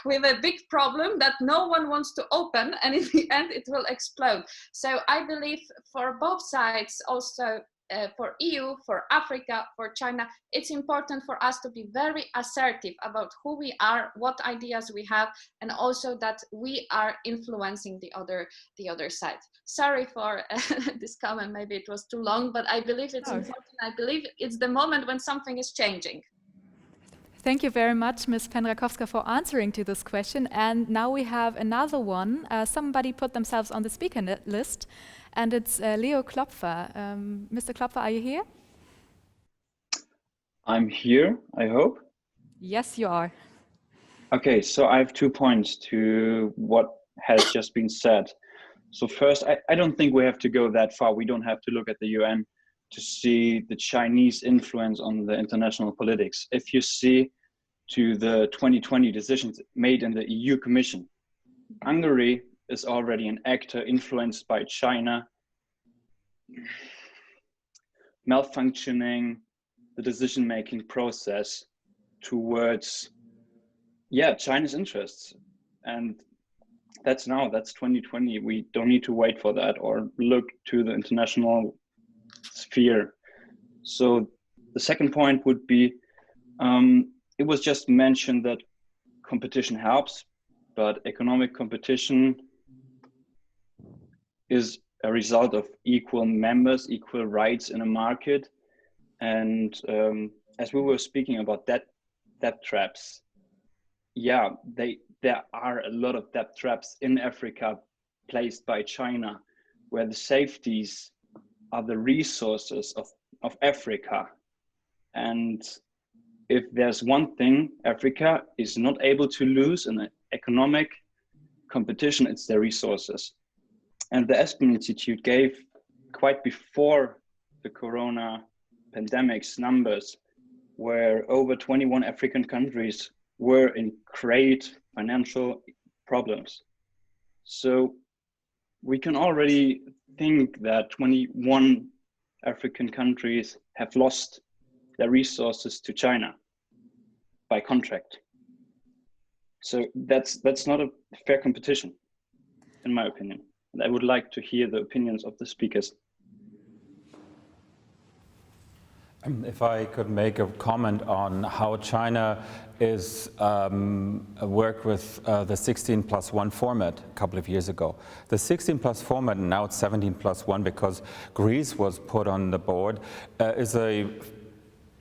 S4: with a big problem that no one wants to open, and in the end it will explode. So I believe for both sides, also for EU, for Africa, for China, it's important for us to be very assertive about who we are, what ideas we have, and also that we are influencing the other side. Sorry for this comment, maybe it was too long, but I believe it's important. I believe it's the moment when something is changing.
S1: Thank you very much, Ms. Pendrakowska, for answering to this question. And now we have another one. Somebody put themselves on the speaker list, and it's Leo Klopfer. Mr. Klopfer, are you here?
S7: I'm here, I hope.
S1: Yes, you are.
S7: Okay, so I have 2 points to what has just been said. So first, I don't think we have to go that far. We don't have to look at the UN to see the Chinese influence on the international politics. If you see to the 2020 decisions made in the EU Commission, Hungary is already an actor influenced by China, malfunctioning the decision-making process towards, China's interests. And that's 2020. We don't need to wait for that or look to the international sphere. So the second point would be, it was just mentioned that competition helps, but economic competition is a result of equal members, equal rights in a market. And as we were speaking about debt traps, there are a lot of debt traps in Africa placed by China, where the safeties are the resources of Africa. And if there's one thing Africa is not able to lose in an economic competition, it's their resources. And the Aspen Institute gave, quite before the corona pandemic's numbers, where over 21 African countries were in great financial problems. So we can already think that 21 African countries have lost their resources to China by contract. So that's not a fair competition, in my opinion. And I would like to hear the opinions of the speakers.
S6: If I could make a comment on how China is worked with the 16+1 format a couple of years ago. The 16+ format, and now it's 17+1 because Greece was put on the board, is a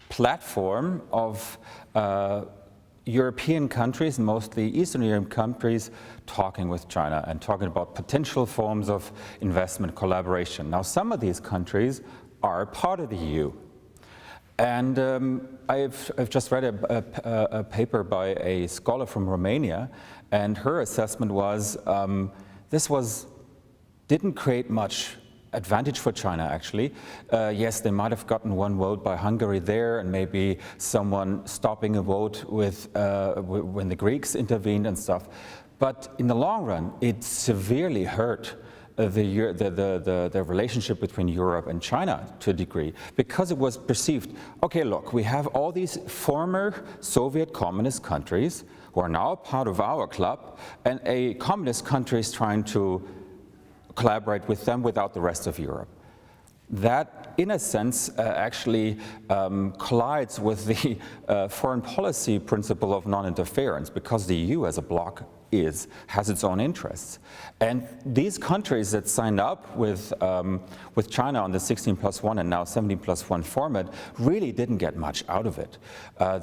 S6: platform of European countries, mostly Eastern European countries, talking with China and talking about potential forms of investment collaboration. Now, some of these countries are part of the EU. And I've just read a paper by a scholar from Romania, and her assessment was didn't create much advantage for China, actually. Yes, they might have gotten one vote by Hungary there, and maybe someone stopping a vote with when the Greeks intervened and stuff. But in the long run, it severely hurt the relationship between Europe and China to a degree, because it was perceived, okay, look, we have all these former Soviet communist countries who are now part of our club, and a communist country is trying to collaborate with them without the rest of Europe. That, in a sense, actually collides with the foreign policy principle of non-interference, because the EU as a bloc has its own interests. And these countries that signed up with China on the 16+1 and now 17+1 format really didn't get much out of it.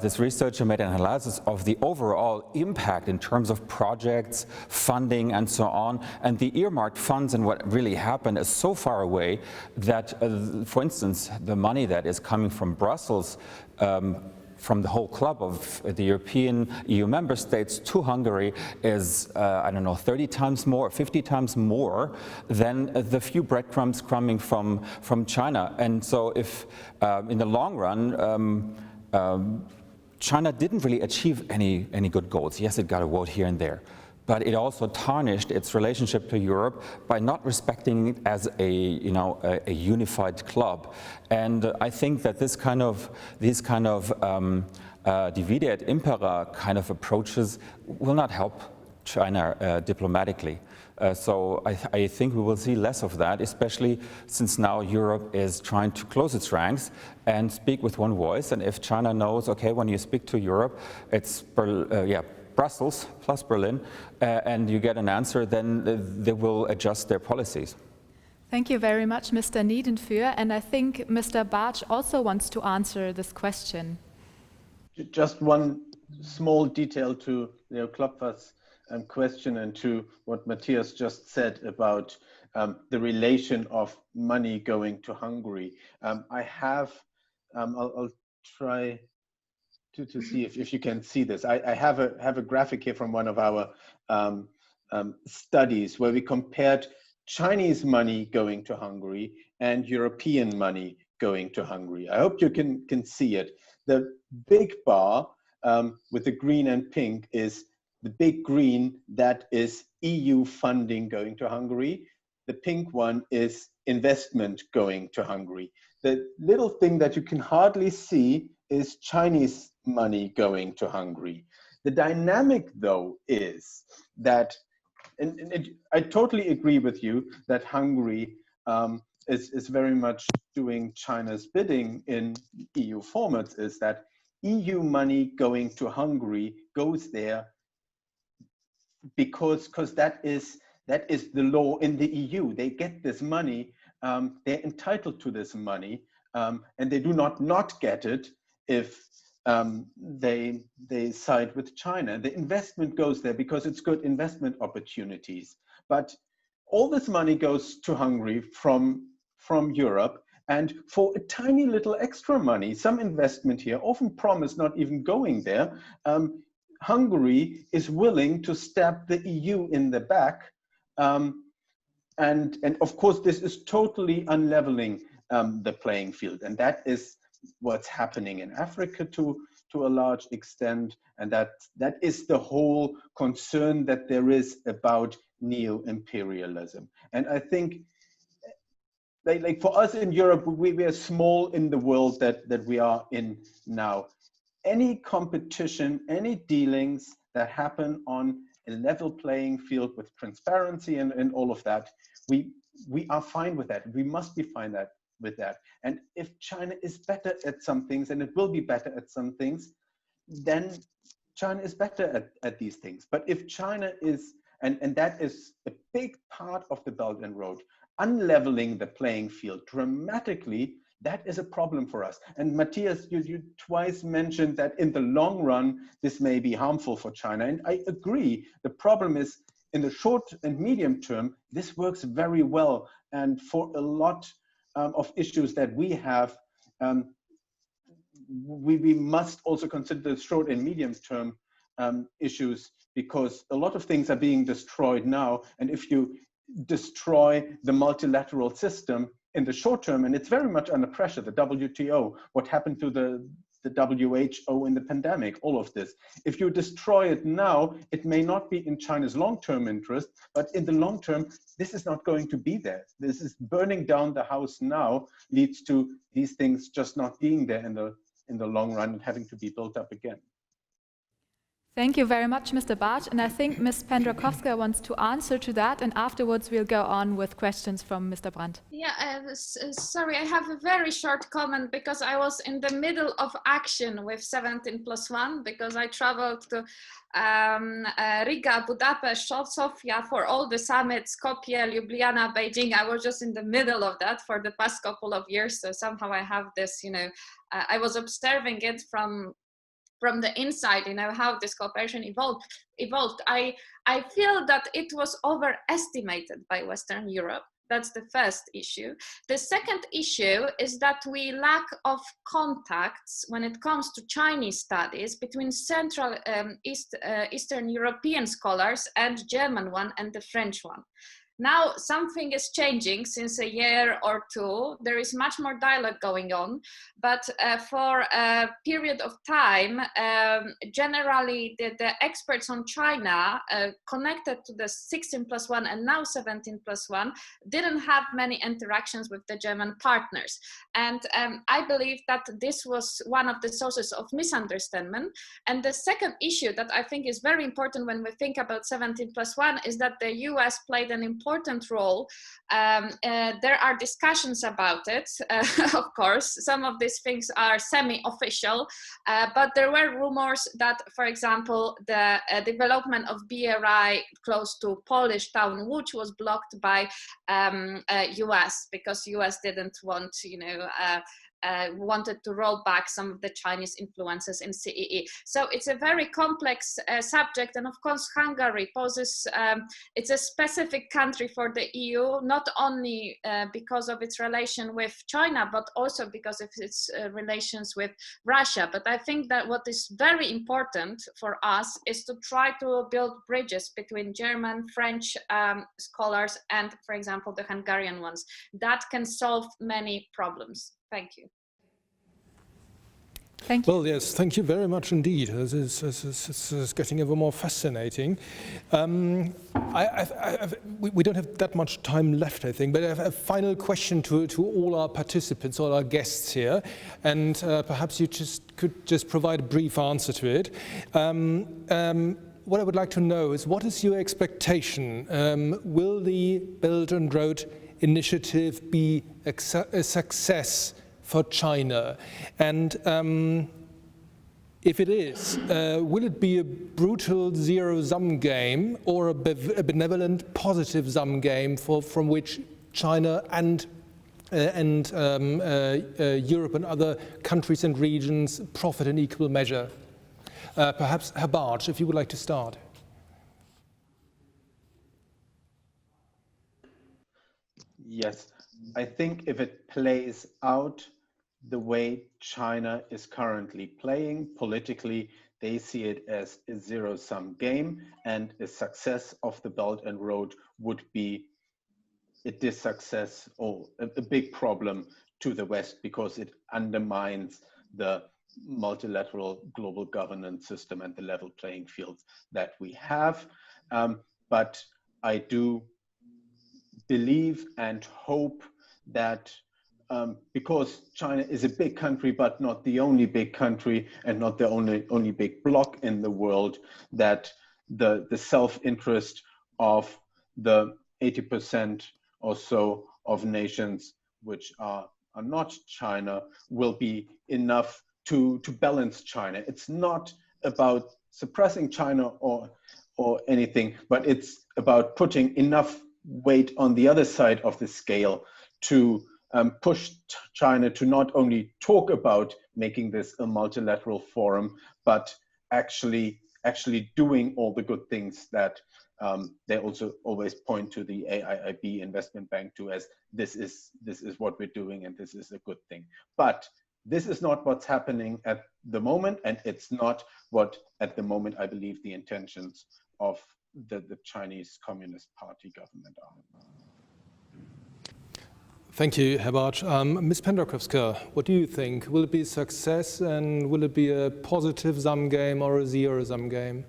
S6: This researcher made an analysis of the overall impact in terms of projects, funding, and so on, and the earmarked funds and what really happened is so far away that, for instance, the money that is coming from Brussels from the whole club of the European EU member states to Hungary is, I don't know, 30 times more, 50 times more than the few breadcrumbs coming from China. And so if, in the long run, China didn't really achieve any good goals. Yes, it got a vote here and there, but it also tarnished its relationship to Europe by not respecting it as a unified club. And I think that these kind of divide et impera kind of approaches will not help China diplomatically. So I think we will see less of that, especially since now Europe is trying to close its ranks and speak with one voice. And if China knows, okay, when you speak to Europe, it's Brussels plus Berlin, and you get an answer, then they will adjust their policies.
S1: Thank you very much, Mr. Niedenführ, and I think Mr. Bartsch also wants to answer this question.
S3: Just one small detail to Klopfer's question and to what Matthias just said about the relation of money going to Hungary. I'll try to see if you can see this. I have a graphic here from one of our studies where we compared Chinese money going to Hungary and European money going to Hungary. I hope you can see it. The big bar with the green and pink is the big green, that is EU funding going to Hungary. The pink one is investment going to Hungary. The little thing that you can hardly see is Chinese money going to Hungary. The dynamic, though, is that, and I totally agree with you that Hungary is very much doing China's bidding in EU formats, is that EU money going to Hungary goes there because that is the law in the EU. They get this money, they're entitled to this money, and they do not get it if they side with China. The investment goes there because it's good investment opportunities. But all this money goes to Hungary from Europe, and for a tiny little extra money, some investment here, often promised not even going there, Hungary is willing to stab the EU in the back. And of course, this is totally unleveling the playing field. And that is what's happening in Africa to a large extent. And that is the whole concern that there is about neo-imperialism. And I think, like for us in Europe, we are small in the world that we are in now. Any competition, any dealings that happen on a level playing field with transparency and all of that, we are fine with that. We must be fine with that. And if China is better at some things, and it will be better at some things, then China is better at these things. But if China is, and that is a big part of the Belt and Road, unleveling the playing field dramatically, that is a problem for us. And Matthias, you twice mentioned that in the long run, this may be harmful for China. And I agree. The problem is in the short and medium term, this works very well. And for a lot of issues that we have, we must also consider the short and medium term issues, because a lot of things are being destroyed now. And if you destroy the multilateral system in the short term, and it's very much under pressure, the WTO, what happened to the WHO in the pandemic, all of this. If you destroy it now, it may not be in China's long-term interest, but in the long term, this is not going to be there. This is burning down the house now leads to these things just not being there in the long run and having to be built up again.
S1: Thank you very much, Mr. Bartsch. And I think Ms. Pendrakowska wants to answer to that, and afterwards we'll go on with questions from Mr. Brandt.
S4: Yeah, sorry, I have a very short comment because I was in the middle of action with 17+1 because I traveled to Riga, Budapest, Sofia for all the summits, Skopje, Ljubljana, Beijing. I was just in the middle of that for the past couple of years. So somehow I have this, I was observing it from the inside, how this cooperation evolved. I feel that it was overestimated by Western Europe. That's the first issue. The second issue is that we lack of contacts when it comes to Chinese studies between Central Eastern European scholars and German one and the French one. Now something is changing since a year or two. There is much more dialogue going on, but for a period of time, generally the experts on China connected to the 16+1 and now 17+1 didn't have many interactions with the German partners. And I believe that this was one of the sources of misunderstanding. And the second issue that I think is very important when we think about 17+1 is that the US played an important role. There are discussions about it, of course. Some of these things are semi-official, but there were rumors that, for example, the development of BRI close to Polish town Łódź was blocked by US because US didn't want, wanted to roll back some of the Chinese influences in CEE. So it's a very complex subject, and of course Hungary poses, it's a specific country for the EU, not only because of its relation with China, but also because of its relations with Russia. But I think that what is very important for us is to try to build bridges between German, French scholars and, for example, the Hungarian ones. That can solve many problems. Thank you.
S1: Thank you.
S2: Well, yes, thank you very much indeed. This is getting ever more fascinating. We don't have that much time left, I think, but I have a final question to all our participants, all our guests here, and perhaps you could just provide a brief answer to it. What I would like to know is, what is your expectation? Will the Belt and Road Initiative be a success for China? And if it is, will it be a brutal zero-sum game or a benevolent positive-sum game from which China and Europe and other countries and regions profit in equal measure? Perhaps Herr Bartsch, if you would like to start.
S3: Yes, I think if it plays out the way China is currently playing politically, they see it as a zero-sum game, and a success of the Belt and Road would be a dissuccess or a big problem to the West, because it undermines the multilateral global governance system and the level playing fields that we have. But I do believe and hope that because China is a big country, but not the only big country and not the only big bloc in the world, that the self-interest of the 80% or so of nations which are not China will be enough to balance China. It's not about suppressing China or anything, but it's about putting enough weight on the other side of the scale to push China to not only talk about making this a multilateral forum, but actually doing all the good things that they also always point to the AIIB investment bank to as this is what we're doing and this is a good thing. But this is not what's happening at the moment, and it's not what at the moment I believe the intentions of the Chinese Communist Party government are.
S2: Thank you, Herr Bartsch. Ms. Pendrakowska, what do you think? Will it be a success, and will it be a positive-sum game or a zero-sum game?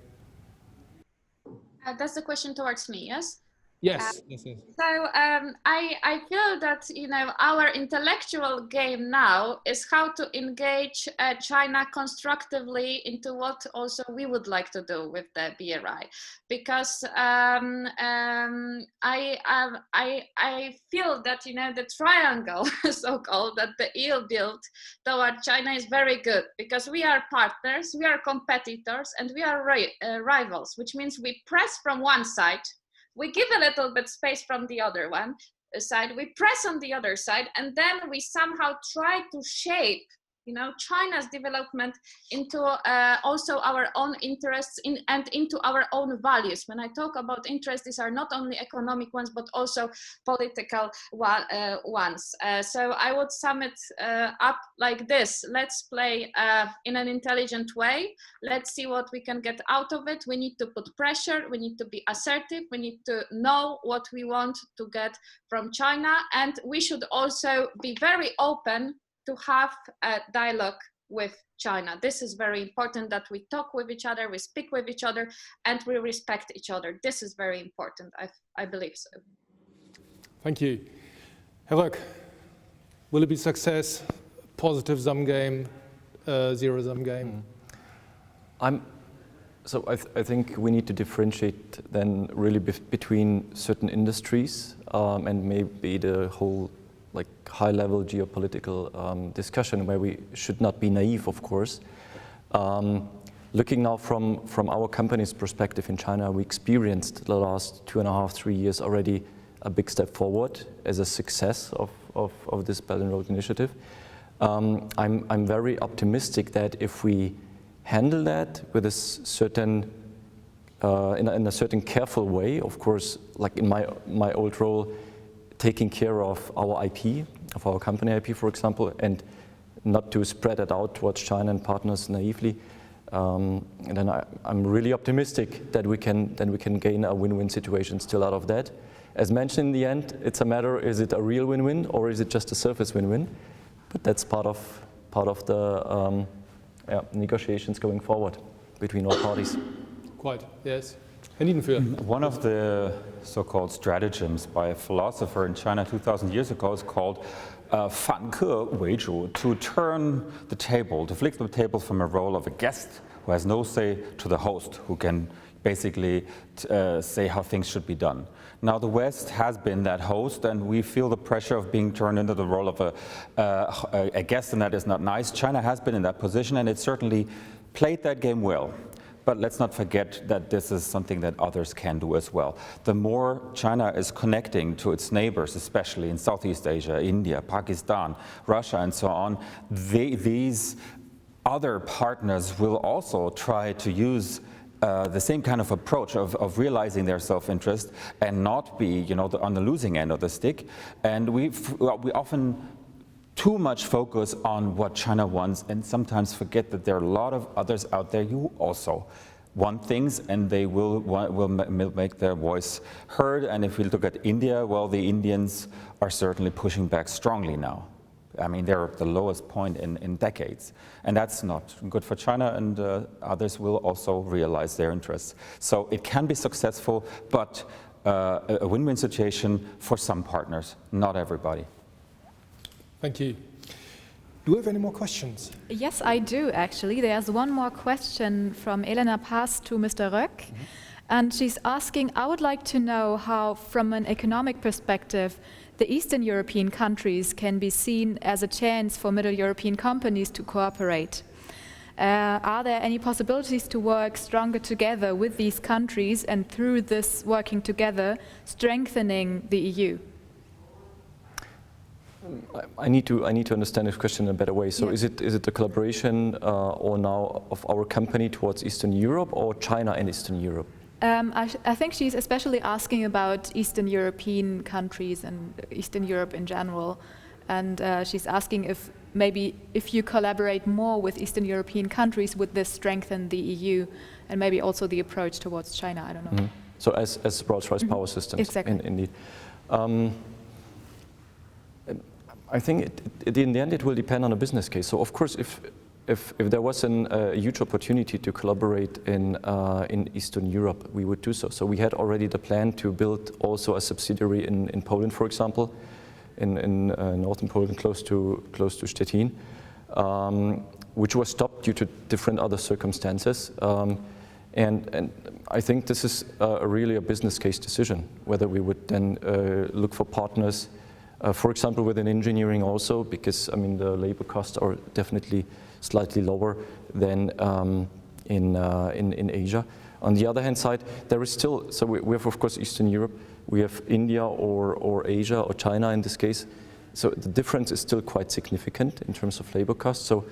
S4: That's the question towards me, yes?
S2: Yes. Yes.
S4: So I feel that, you know, our intellectual game now is how to engage China constructively into what also we would like to do with the BRI, because I feel that, you know, the triangle, so-called, that the EU built toward China is very good, because we are partners, we are competitors, and we are rivals, which means we press from one side. We give a little bit space from the other side, we press on the other side, and then we somehow try to shape, you know, China's development into also our own interests and into our own values. When I talk about interests, these are not only economic ones, but also political ones. So I would sum it up like this. Let's play in an intelligent way. Let's see what we can get out of it. We need to put pressure. We need to be assertive. We need to know what we want to get from China. And we should also be very open to have a dialogue with China. This is very important, that we talk with each other, we speak with each other, and we respect each other. This is very important, I believe so.
S2: Thank you. Herr Roeck, will it be success, positive-sum game, zero-sum game?
S5: So I think we need to differentiate then really between certain industries and maybe the whole like high-level geopolitical discussion, where we should not be naive, of course. Looking now from our company's perspective in China, we experienced the last 2.5, 3 years already a big step forward as a success of this Belt and Road Initiative. I'm very optimistic that if we handle that with a certain, in a certain careful way, of course, like in my old role, taking care of our IP, of our company IP, for example, and not to spread it out towards China and partners naively, and then I'm really optimistic that we can gain a win-win situation still out of that. As mentioned, in the end, it's a matter: is it a real win-win or is it just a surface win-win? But that's part of the negotiations going forward between all parties.
S2: Quite, yes. Niedenführ.
S6: One of the so-called stratagems by a philosopher in China 2,000 years ago is called 反客为主, to turn the table, to flip the table from a role of a guest who has no say to the host, who can basically say how things should be done. Now the West has been that host, and we feel the pressure of being turned into the role of a guest, and that is not nice. China has been in that position, and it certainly played that game well. But let's not forget that this is something that others can do as well. The more China is connecting to its neighbors, especially in Southeast Asia, India, Pakistan, Russia, and so on, these other partners will also try to use the same kind of approach of realizing their self-interest and not be, on the losing end of the stick. And we often too much focus on what China wants and sometimes forget that there are a lot of others out there who also want things, and they will make their voice heard. And if we look at India, well, the Indians are certainly pushing back strongly now. I mean, they're at the lowest point in decades, and that's not good for China, and others will also realize their interests. So it can be successful, but a win-win situation for some partners, not everybody.
S2: Thank you. Do we have any more questions?
S1: Yes, I do, actually. There's one more question from Elena Paz to Mr. Roeck. And she's asking, I would like to know how, from an economic perspective, the Eastern European countries can be seen as a chance for Middle European companies to cooperate. Are there any possibilities to work stronger together with these countries, and through this working together, strengthening the EU?
S5: I need to understand this question in a better way. So, is it a collaboration or now of our company towards Eastern Europe, or China and Eastern Europe?
S1: I think she's especially asking about Eastern European countries and Eastern Europe in general, and she's asking if maybe if you collaborate more with Eastern European countries, would this strengthen the EU and maybe also the approach towards China? I don't know.
S5: Mm-hmm. So as Rolls-Royce Power Systems,
S1: exactly.
S5: Indeed. I think in the end it will depend on a business case. So of course, if there was a huge opportunity to collaborate in Eastern Europe, we would do so. So we had already the plan to build also a subsidiary in Poland, for example, in northern Poland, close to Stettin, which was stopped due to different other circumstances. And I think this is really a business case decision, whether we would then look for partners. For example, within engineering also, because I mean the labor costs are definitely slightly lower than in Asia. On the other hand side, there is still, so we have of course Eastern Europe, we have India or Asia or China in this case. So the difference is still quite significant in terms of labor costs. So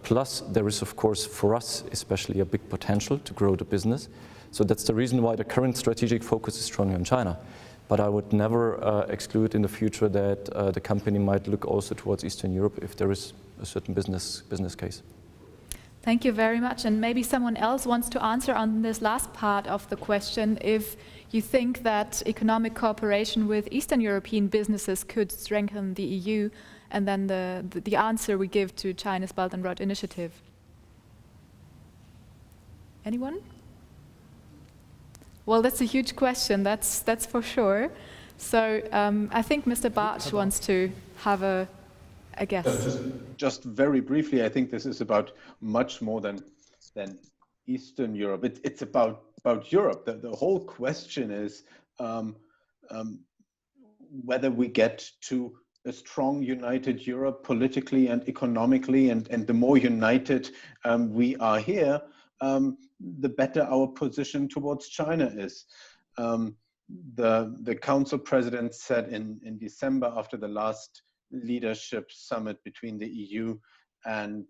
S5: plus there is of course for us especially a big potential to grow the business. So that's the reason why the current strategic focus is strongly on China. But I would never exclude in the future that the company might look also towards Eastern Europe if there is a certain business case.
S1: Thank you very much. And maybe someone else wants to answer on this last part of the question, if you think that economic cooperation with Eastern European businesses could strengthen the EU, and then the answer we give to China's Belt and Road Initiative. Anyone? Well, that's a huge question, that's for sure. So I think Mr. Bartsch wants to have a guess.
S3: Just very briefly, I think this is about much more than Eastern Europe. It's about Europe. The whole question is whether we get to a strong, united Europe politically and economically, and the more united we are here, the better our position towards China is. The council president said in December, after the last Leadership Summit between the EU and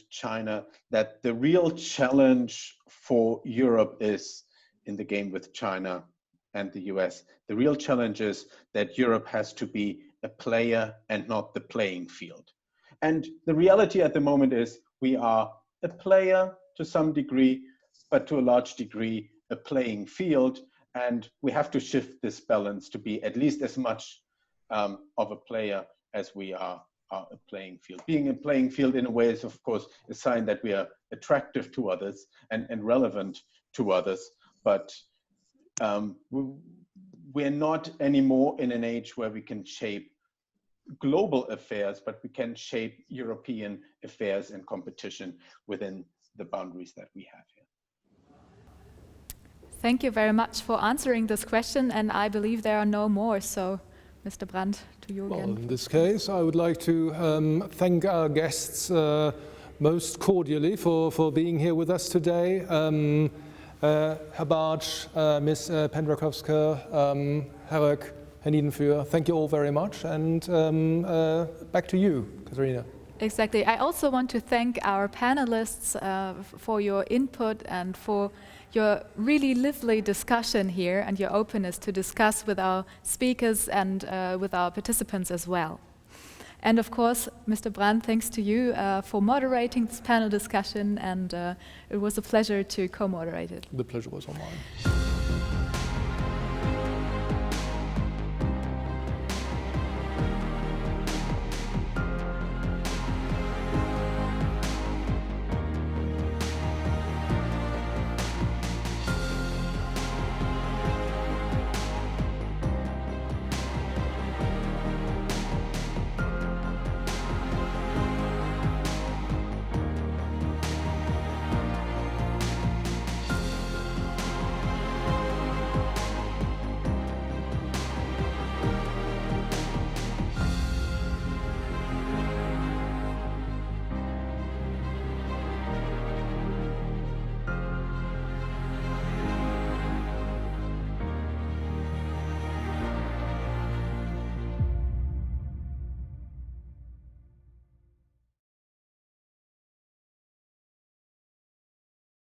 S3: China, that the real challenge for Europe is in the game with China and the US. The real challenge is that Europe has to be a player and not the playing field. And the reality at the moment is we are a player to some degree, but to a large degree a playing field. And we have to shift this balance to be at least as much of a player as we are a playing field. Being a playing field in a way is, of course, a sign that we are attractive to others and relevant to others. But we're not anymore in an age where we can shape global affairs, but we can shape European affairs and competition within the boundaries that we have here.
S1: Thank you very much for answering this question, and I believe there are no more. So, Mr. Brandt, to you again.
S2: Well, in this case, I would like to thank our guests most cordially for being here with us today. Herr Bartsch, Ms. Pendrakowska, Herr Roeck, Herr Niedenführ, thank you all very much, and back to you, Katharina.
S1: Exactly. I also want to thank our panelists for your input and for your really lively discussion here and your openness to discuss with our speakers and with our participants as well. And of course, Mr. Brandt, thanks to you for moderating this panel discussion, and it was a pleasure to co-moderate it.
S2: The pleasure was all mine.